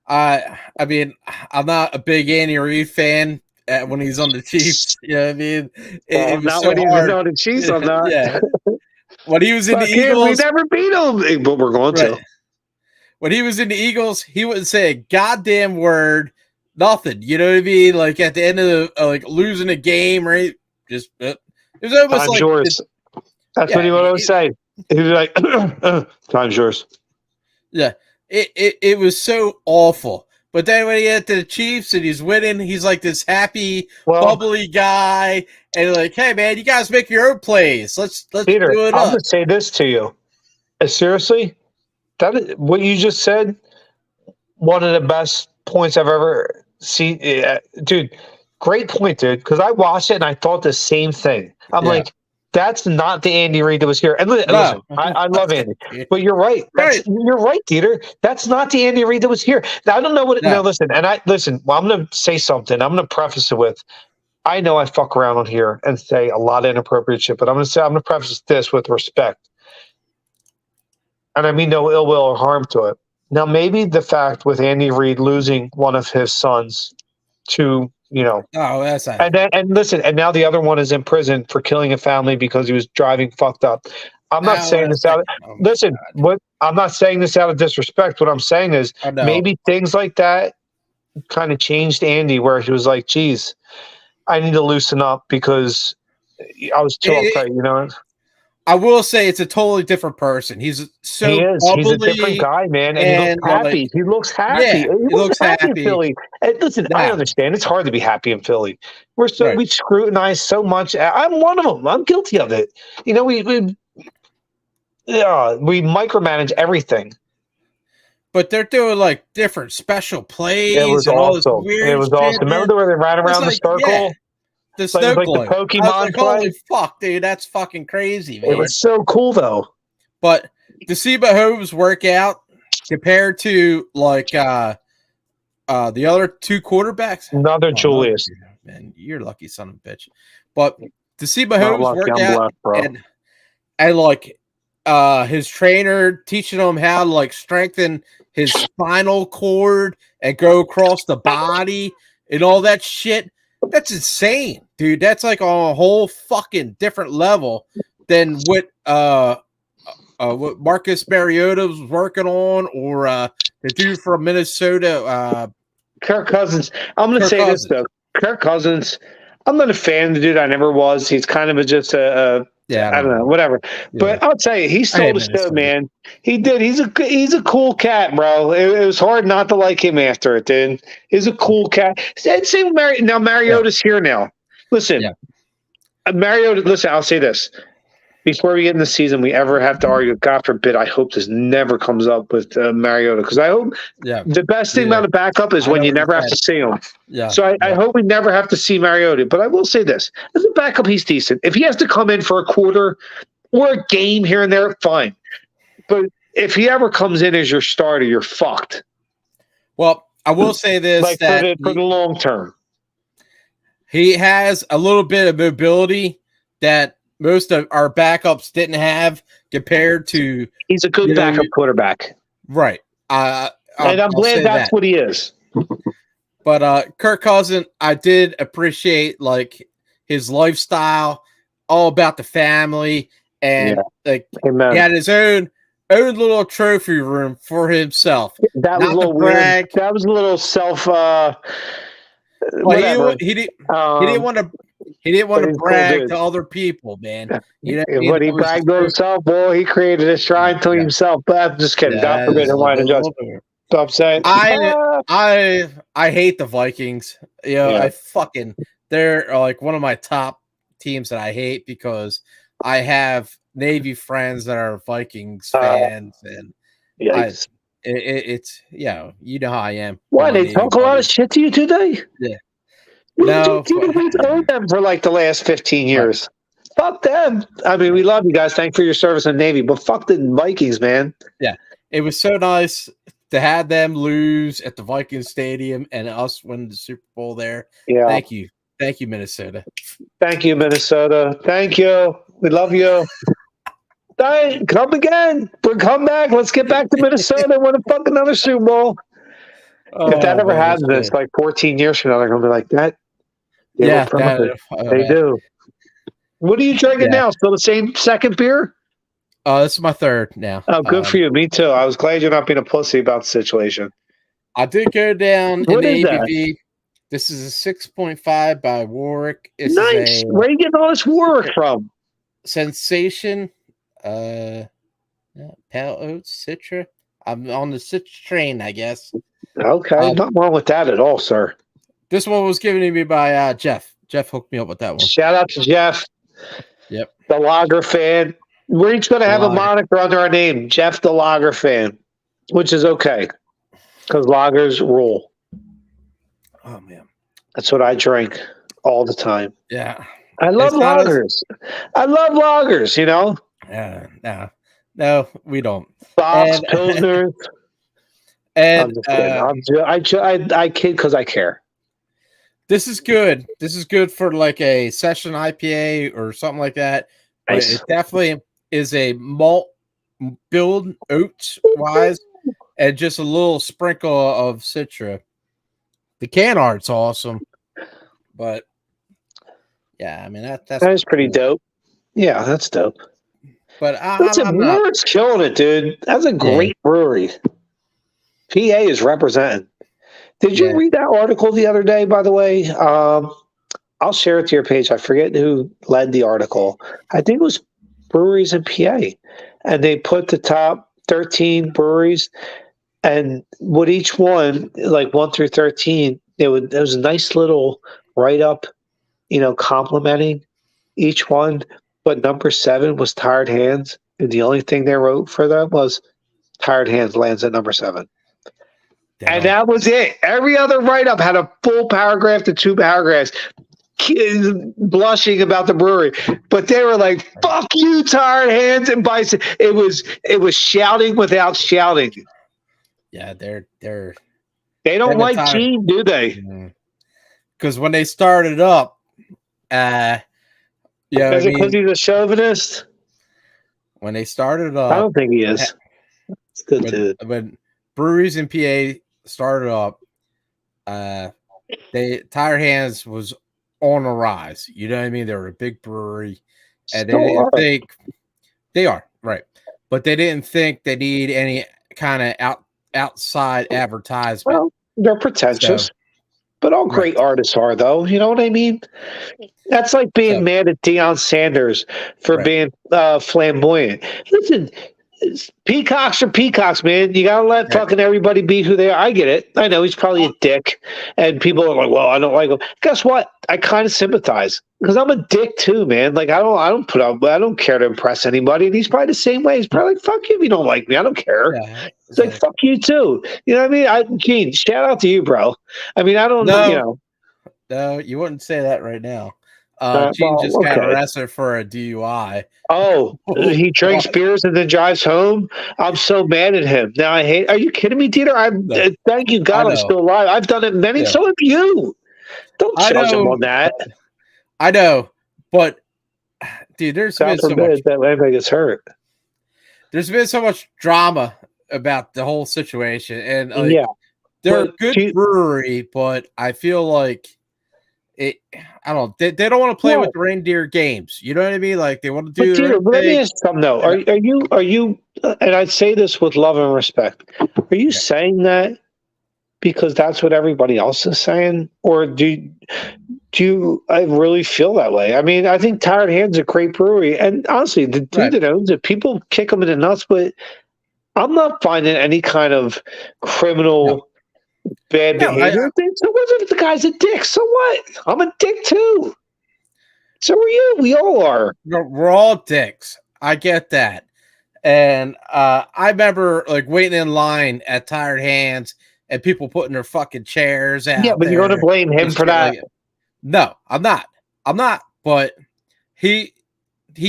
I mean, I'm not a big Andy Reid fan when he's on the Chiefs. You know what I mean? It was Not so when he's hard. on the Chiefs. I'm not. Yeah. When he was in the Fuck him. We Eagles, never beat him, but we're going right? to. When he was in the Eagles, he wouldn't say a goddamn word, nothing. You know what I mean? Like at the end of the like losing a game, right? Just it was almost Time's like yours. That's what he would always say. He'd be like, time's yours. Yeah, it was so awful. But then when he get to the Chiefs and he's winning, he's like this happy, bubbly guy, and like, hey man, you guys make your own plays. Let's DeeTer, do it I'm up. going to say this to you. Seriously, that is, what you just said, one of the best points I've ever seen. Dude, great point, dude. Because I watched it and I thought the same thing. I'm Yeah. like, that's not the Andy Reid that was here. And listen, I love Andy, but you're right. You're right, DeeTer. That's not the Andy Reid that was here. Now, I don't know what. No, listen, Well, I'm going to say something. I'm going to preface it with. I know I fuck around on here and say a lot of inappropriate shit, but I'm going to preface this with respect, and I mean no ill will or harm to it. Now, maybe the fact with Andy Reid losing one of his sons to, Oh, that's not. and listen, and now the other one is in prison for killing a family because he was driving fucked up. I'm not saying this out. Listen, I'm not saying this out of disrespect. What I'm saying is maybe things like that kind of changed Andy, where he was like, "Geez, I need to loosen up because I was too uptight." You know. I will say it's a totally different person. He's so bubbly. He's a different guy, man, and he looks happy. He looks happy. Yeah, he looks happy in Philly. And listen, I understand it's hard to be happy in Philly. We scrutinize so much. I'm one of them. I'm guilty of it. You know, we micromanage everything. But they're doing like different special plays. It was and all awesome. this weird It was awesome. Remember where they ran around the circle? Yeah. The snow like the Pokemon play. Holy fuck, dude, that's fucking crazy, man. It was so cool though. But to see Mahomes work out compared to like the other two quarterbacks, another Julius, man, you're lucky son of a bitch. But to see Mahomes work out and like his trainer teaching him how to like strengthen his spinal cord and go across the body and all that shit. That's insane, dude. That's like on a whole fucking different level than what Marcus Mariota was working on, or the dude from Minnesota, Kirk Cousins. I'm going to say this though, Kirk Cousins. I'm not a fan of the dude. I never was. He's kind of just I don't know, whatever. Yeah. But I'll tell you, he stole the show, man. He did. He's a cool cat, bro. It was hard not to like him after it, dude. He's a cool cat. Same now Mariota's here now. Listen, Mariota. Listen, I'll say this. Before we get in the season, we ever have to argue, God forbid, I hope this never comes up with Mariota, because I hope the best thing about a backup is when you never have to see him. Yeah. So I hope we never have to see Mariota. But I will say this. As a backup, he's decent. If he has to come in for a quarter or a game here and there, fine. But if he ever comes in as your starter, you're fucked. Well, I will say this. Like for the long term. He has a little bit of mobility that most of our backups didn't have compared to. He's a good backup quarterback. Right. And I'm glad that's what he is. But Kirk Cousins, I did appreciate like his lifestyle, all about the family, and like Amen. he had his own little trophy room for himself. That was Not a little to brag. weird. That was a little self. Well, Whatever. he didn't want to. He didn't want But to he's cool brag dude. to other people, man. You know what I mean? When he That was his bragged on himself, boy, he created a shrine to yeah, himself. But I'm just kidding. yeah, God that forbid is him wanting to judge. So I'm saying, I hate the Vikings. You know, yeah. they're like one of my top teams that I hate because I have Navy friends that are Vikings fans, and Yikes. it's you know how I am. with Why my they Navy talk a lot of buddies. shit to you today? Yeah. We No, we've owned them for like the last 15 right. years. Fuck them. I mean, we love you guys. Thanks for your service in the Navy, but fuck the Vikings, man. Yeah, it was so nice to have them lose at the Vikings Stadium and us win the Super Bowl there. Yeah. Thank you, Minnesota. Thank you, Minnesota. Thank you. We love you. Come again. Come back. Let's get back to Minnesota and win a fucking another Super Bowl. If that ever happens, it's like 14 years from now, they're gonna be like that. Yeah, they do. What are you drinking now? Still the same second beer? This is my third now. Oh, good for you. Me too. I was glad you're not being a pussy about the situation. I did go down What in is the that? ABV. This is a 6.5 by Warwick. This Nice. is Where are you getting all this Warwick from? Sensation. Pale Oats, Citra. I'm on the Citra train, I guess. Okay, nothing wrong with that at all, sir. This one was given to me by Jeff. Jeff hooked me up with that one. Shout out to Jeff. Yep. The Lager fan. We're each going to have a moniker under our name, Jeff the Lager fan, which is okay because lagers rule. Oh, man. That's what I drink all the time. Yeah. I love lagers. I love lagers, you know? Yeah, no, we don't. Bob's, Pilsners. And I kid because I care. This is good. This is good for like a session IPA or something like that. Nice. But it definitely is a malt build oats wise and just a little sprinkle of Citra. The can art's awesome. But yeah, I mean that's pretty dope. Yeah, that's dope. But Warwick's killing it, dude. That's a great brewery. PA is representing. Did you read that article the other day, by the way? I'll share it to your page. I forget who led the article. I think it was breweries in PA. And they put the top 13 breweries and what each one, like 1 through 13, there was a nice little write-up, complimenting each one. But number 7 was Tired Hands. And the only thing they wrote for them was Tired Hands lands at number 7. Damn. And that was it. Every other write-up had a full paragraph to 2 paragraphs blushing about the brewery. But they were like, fuck you, Tired Hands and Bison. It was shouting without shouting. Yeah, they don't like Gene, do they? Because when they started up, is it because he's a chauvinist? When they started up, I don't think he is. It's good, dude. When breweries in PA started up, Tired Hands was on a rise. You know what I mean? They were a big brewery, and they didn't think they are right, but they didn't think they need any kind of outside advertisement. Well, they're pretentious. But all great artists are, though. You know what I mean? That's like being mad at Deion Sanders for being flamboyant. Listen, peacocks are peacocks, man. You got to let fucking everybody be who they are. I get it. I know he's probably a dick. And people are like, well, I don't like him. Guess what? I kind of sympathize because I'm a dick too, man. Like, I don't care to impress anybody. And he's probably the same way. He's probably like, fuck you if you don't like me. I don't care. Yeah. It's like, fuck you too. You know what I mean? Gene, shout out to you, bro. I mean, I don't know. No, you wouldn't say that right now. Gene just got arrested for a DUI. Oh, he drinks beers and then drives home? I'm so mad at him. Now I hate. Are you kidding me, DeeTer? Thank you, God, I'm still alive. I've done it many. So have you. Don't judge him on that. I know, but dude, there's been so much that anybody gets hurt. There's been so much drama about the whole situation, and they're a good brewery, but I feel like I don't know. They don't want to play with the reindeer games. You know what I mean? Like they want to do their Let me thing. ask you something though. Are you? And I say this with love and respect. Are you saying that because that's what everybody else is saying, or do you? I really feel that way. I mean, I think Tired Hands is a great brewery, and honestly, the dude that owns it, people kick him in the nuts, but I'm not finding any kind of criminal bad behavior. So what if the guy's a dick? So what? I'm a dick too. So are you. We all are. We're all dicks. I get that. And I remember like waiting in line at Tired Hands and people putting their fucking chairs out. Yeah, but you're going to blame him for that. No, I'm not. But he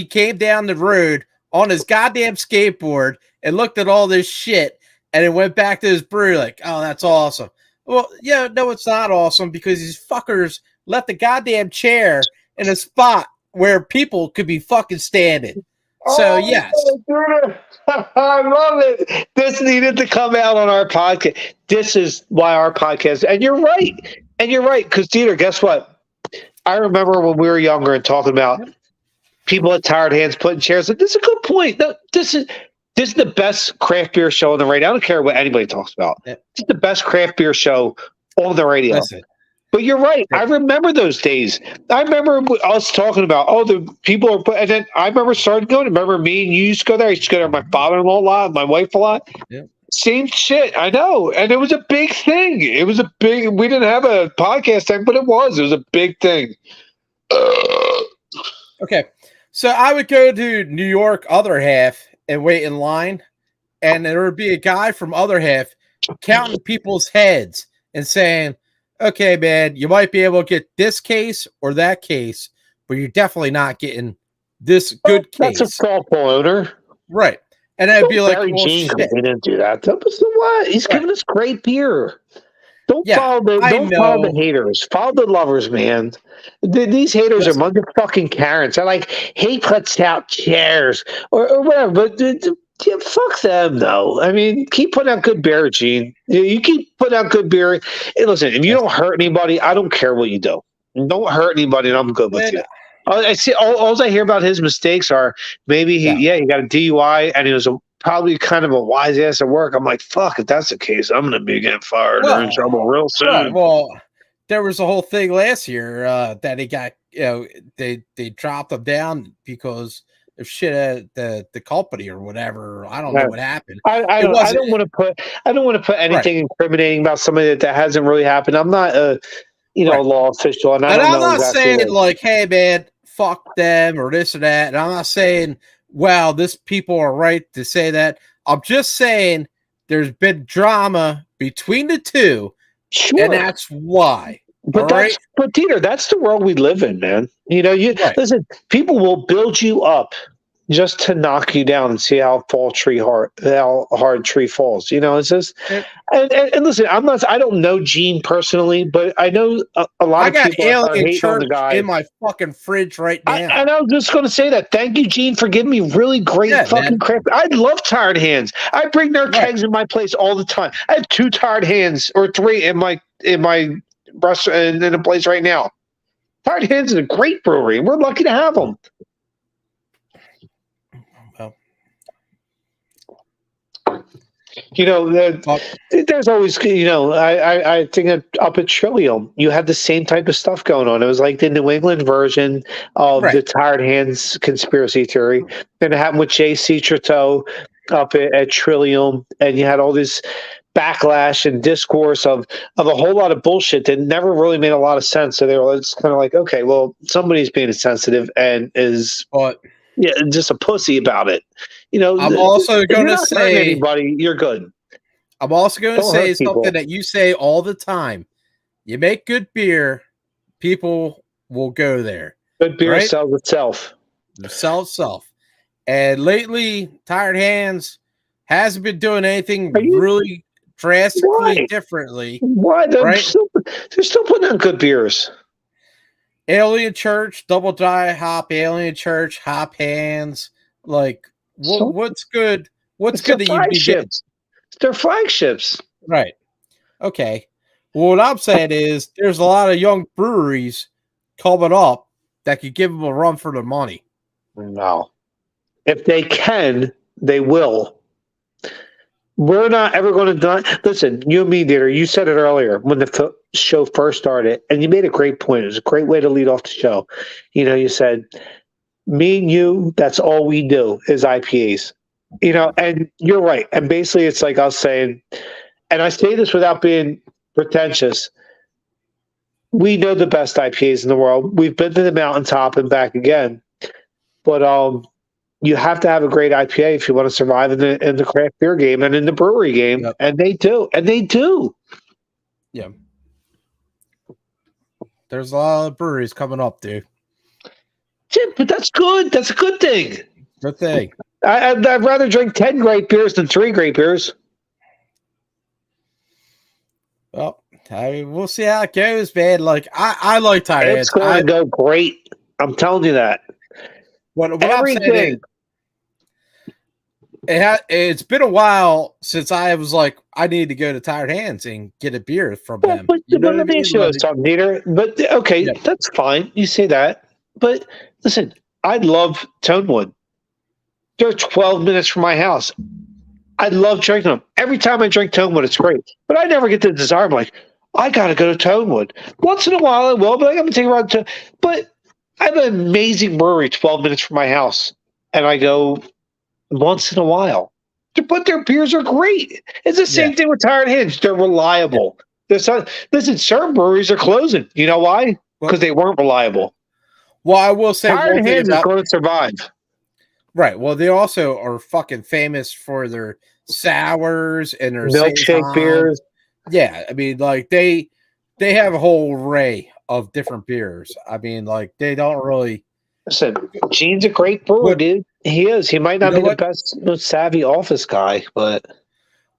came down the road on his goddamn skateboard and looked at all this shit and then went back to his brewery like, oh, that's awesome. Well, yeah, no, it's not awesome because these fuckers left the goddamn chair in a spot where people could be fucking standing. So, yes. I love it. This needed to come out on our podcast. This is why our podcast, and you're right. Because, DeeTer, guess what? I remember when we were younger and talking about people at Tired Hands putting chairs. This is a good point. No, this is the best craft beer show on the radio. I don't care what anybody talks about. This is the best craft beer show on the radio. Listen. But you're right. I remember those days. I remember us talking about, the people are, and then I remember starting going. Remember me and you used to go there. I used to go there with my father-in-law a lot, my wife a lot. Yeah. Same shit. I know. And it was a big thing. We didn't have a podcast then, but it was a big thing. Okay. So I would go to New York, other half, and wait in line. And there would be a guy from other half counting people's heads and saying, okay, man, you might be able to get this case or that case, but you're definitely not getting this good case. That's a softball owner. Right. And I'd be like, well, shit. He didn't do that. So what? He's giving us great beer. Don't follow the haters. Follow the lovers, man. These haters are motherfucking Karens. I like, he puts out chairs or whatever, but yeah, fuck them, though. I mean, keep putting out good beer, Gene. You keep putting out good beer. Hey, listen, if you don't hurt anybody, I don't care what you do. Don't hurt anybody, and I'm good with you. I see. All I hear about his mistakes are maybe he got a DUI and he was probably kind of a wise ass at work. I'm like, fuck, if that's the case, I'm gonna be getting fired or in trouble real soon. Right. Well, there was a whole thing last year that he got. They dropped him down because of shit at the company or whatever. I don't know what happened. I don't want to put anything incriminating about somebody that hasn't really happened. I'm not a law official, and I'm not saying like, hey man, fuck them or this or that. And I'm not saying, well, this people are right to say that. I'm just saying there's been drama between the two, and that's why. But DeeTer, that's the world we live in, man. Listen, people will build you up just to knock you down and see how hard tree falls. It's just, and listen, I don't know Gene personally, but I know a lot of people are hating on the guy. In my fucking fridge right now. And I was just going to say that. Thank you, Gene, for giving me really great fucking crap. I love Tired Hands. I bring their kegs in my place all the time. I have 2 Tired Hands or 3 in my restaurant in a place right now. Tired Hands is a great brewery. We're lucky to have them. There's always, I think up at Trillium, you had the same type of stuff going on. It was like the New England version of the Tired Hands conspiracy theory. And it happened with J.C. Triteau up at Trillium. And you had all this backlash and discourse of a whole lot of bullshit that never really made a lot of sense. So they were just kind of like, okay, well, somebody's being insensitive and is just a pussy about it. I'm also going to say, anybody, you're good. I'm also going to say something that you say all the time. You make good beer, people will go there. Good beer sells itself. It sells itself. And lately, Tired Hands hasn't been doing anything really drastically differently. Why? They're still putting out good beers. Alien Church, Double Dry Hop, Alien Church, Hop Hands, like. What's good? What's good that you be getting? They're flagships. Right. Okay. Well, what I'm saying is there's a lot of young breweries coming up that could give them a run for their money. No. If they can, they will. We're not ever going to die. Listen, you and me, DeeTer, you said it earlier when the show first started, and you made a great point. It was a great way to lead off the show. You said, me and you, that's all we do is IPAs. And you're right. And basically, it's like I was saying, and I say this without being pretentious, we know the best IPAs in the world. We've been to the mountaintop and back again. But you have to have a great IPA if you want to survive in the craft beer game and in the brewery game. Yep. And they do. Yeah. There's a lot of breweries coming up, dude. Yeah, but that's good. That's a good thing. Good thing. I'd rather drink 10 great beers than 3 great beers. Well, we'll see how it goes, man. Like, I like Tired Hands. It's going to go great. I'm telling you that. What everything. It's been a while since I was like, I need to go to Tired Hands and get a beer from them. But let me ask you something, DeeTer. But okay, yeah. That's fine. You say that. But listen, I love Tonewood. They're 12 minutes from my house. I love drinking them. Every time I drink Tonewood, it's great. But I never get the desire. I'm like, I got to go to Tonewood. Once in a while I will, but I got to take a ride to. But I have an amazing brewery 12 minutes from my house. And I go once in a while. But their beers are great. It's the same thing with Tired Hands. They're reliable. Listen, certain breweries are closing. You know why? Because they weren't reliable. Well, I will say Tired Hands is going to survive. Right. Well, they also are fucking famous for their sours and their milkshake beers. Yeah, I mean, like they have a whole array of different beers. I mean, like they don't really. Listen, Gene's a great brewer, dude. He is. He might not be the best, most savvy office guy, but.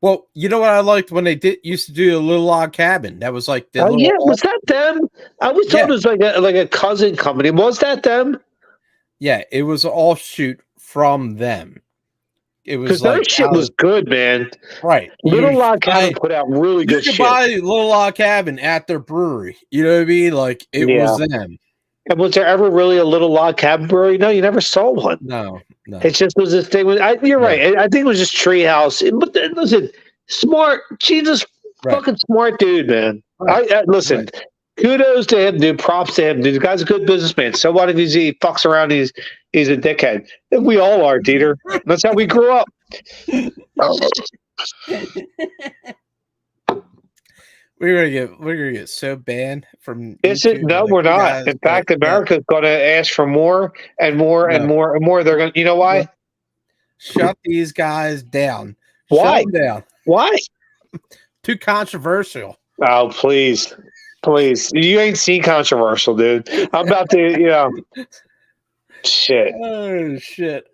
Well, you know what I liked when they used to do a Little Log Cabin. That was like the was that them? I always thought it was like a cousin company. Was that them? Yeah, it was all shoot from them. It was because their shit was good, man. Right. Little Log Cabin put out really good shit. You could buy Little Log Cabin at their brewery. You know what I mean? Like it was them. And was there ever really a Little Log Cabin brewery? No, you never saw one. No. It just was this thing. You're right. I think it was just Treehouse. But listen, smart. Jesus, fucking smart dude, man. Right. Listen, kudos to him, dude. Props to him, dude. The guy's a good businessman. So what if he fucks around? He's a dickhead. We all are, DeeTer. That's how we grew up. We're gonna get so banned from. Is it? No, we're not. In fact, America's going to ask for more and more and more and more. They're going. You know why? Shut these guys down. Why? Shut them down. Why? Too controversial. Oh, please. You ain't seen controversial, dude. I'm about to, shit. Oh, shit.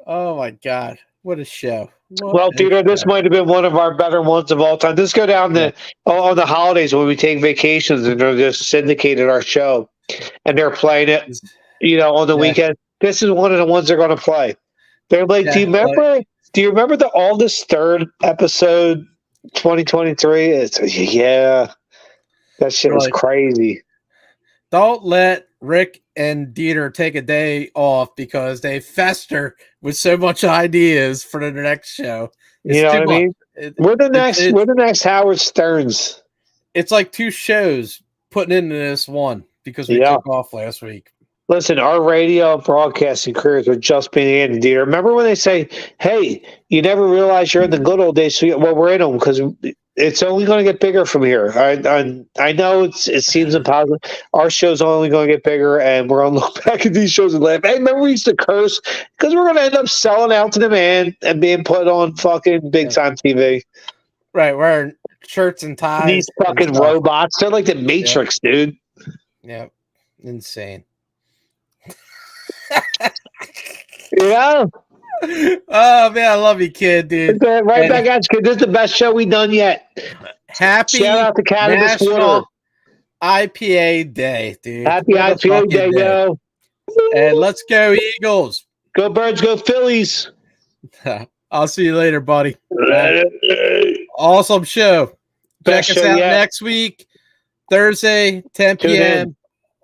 Oh, my God. What a show. Well, DeeTer, this might have been one of our better ones of all time. Let's go down on the holidays when we take vacations and they're just syndicated our show and they're playing it, on the weekend. This is one of the ones they're going to play. They're like, do you remember the Aldous Third episode 2023? That shit was crazy. Don't let Rick and DeeTer take a day off because they fester with so much ideas for the next show. You know what I mean? We're the next Howard Sterns. It's like 2 shows putting into this one because we took off last week. Listen, our radio broadcasting careers are just beginning, DeeTer. Remember when they say, hey, you never realize you're in the good old days? So we're in them because it's only going to get bigger from here. I know it seems impossible. Our show's only going to get bigger, and we're going to look back at these shows and laugh. Hey, remember we used to curse? Because we're going to end up selling out to the man and being put on fucking big-time TV. Right, wearing shirts and ties. These fucking robots. They're like the Matrix, dude. Yeah, insane. Yeah. Oh man, I love you, kid, dude. Right back at you, kid. This is the best show we've done yet. Happy shout out to Cannabis Water. IPA Day, dude. Happy IPA Day, yo. And let's go Eagles. Go Birds, go Phillies. I'll see you later, buddy. Awesome show. Check us out next week, Thursday, 10 p.m.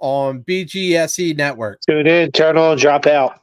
on BGSE Network. Tune in, turn on, drop out.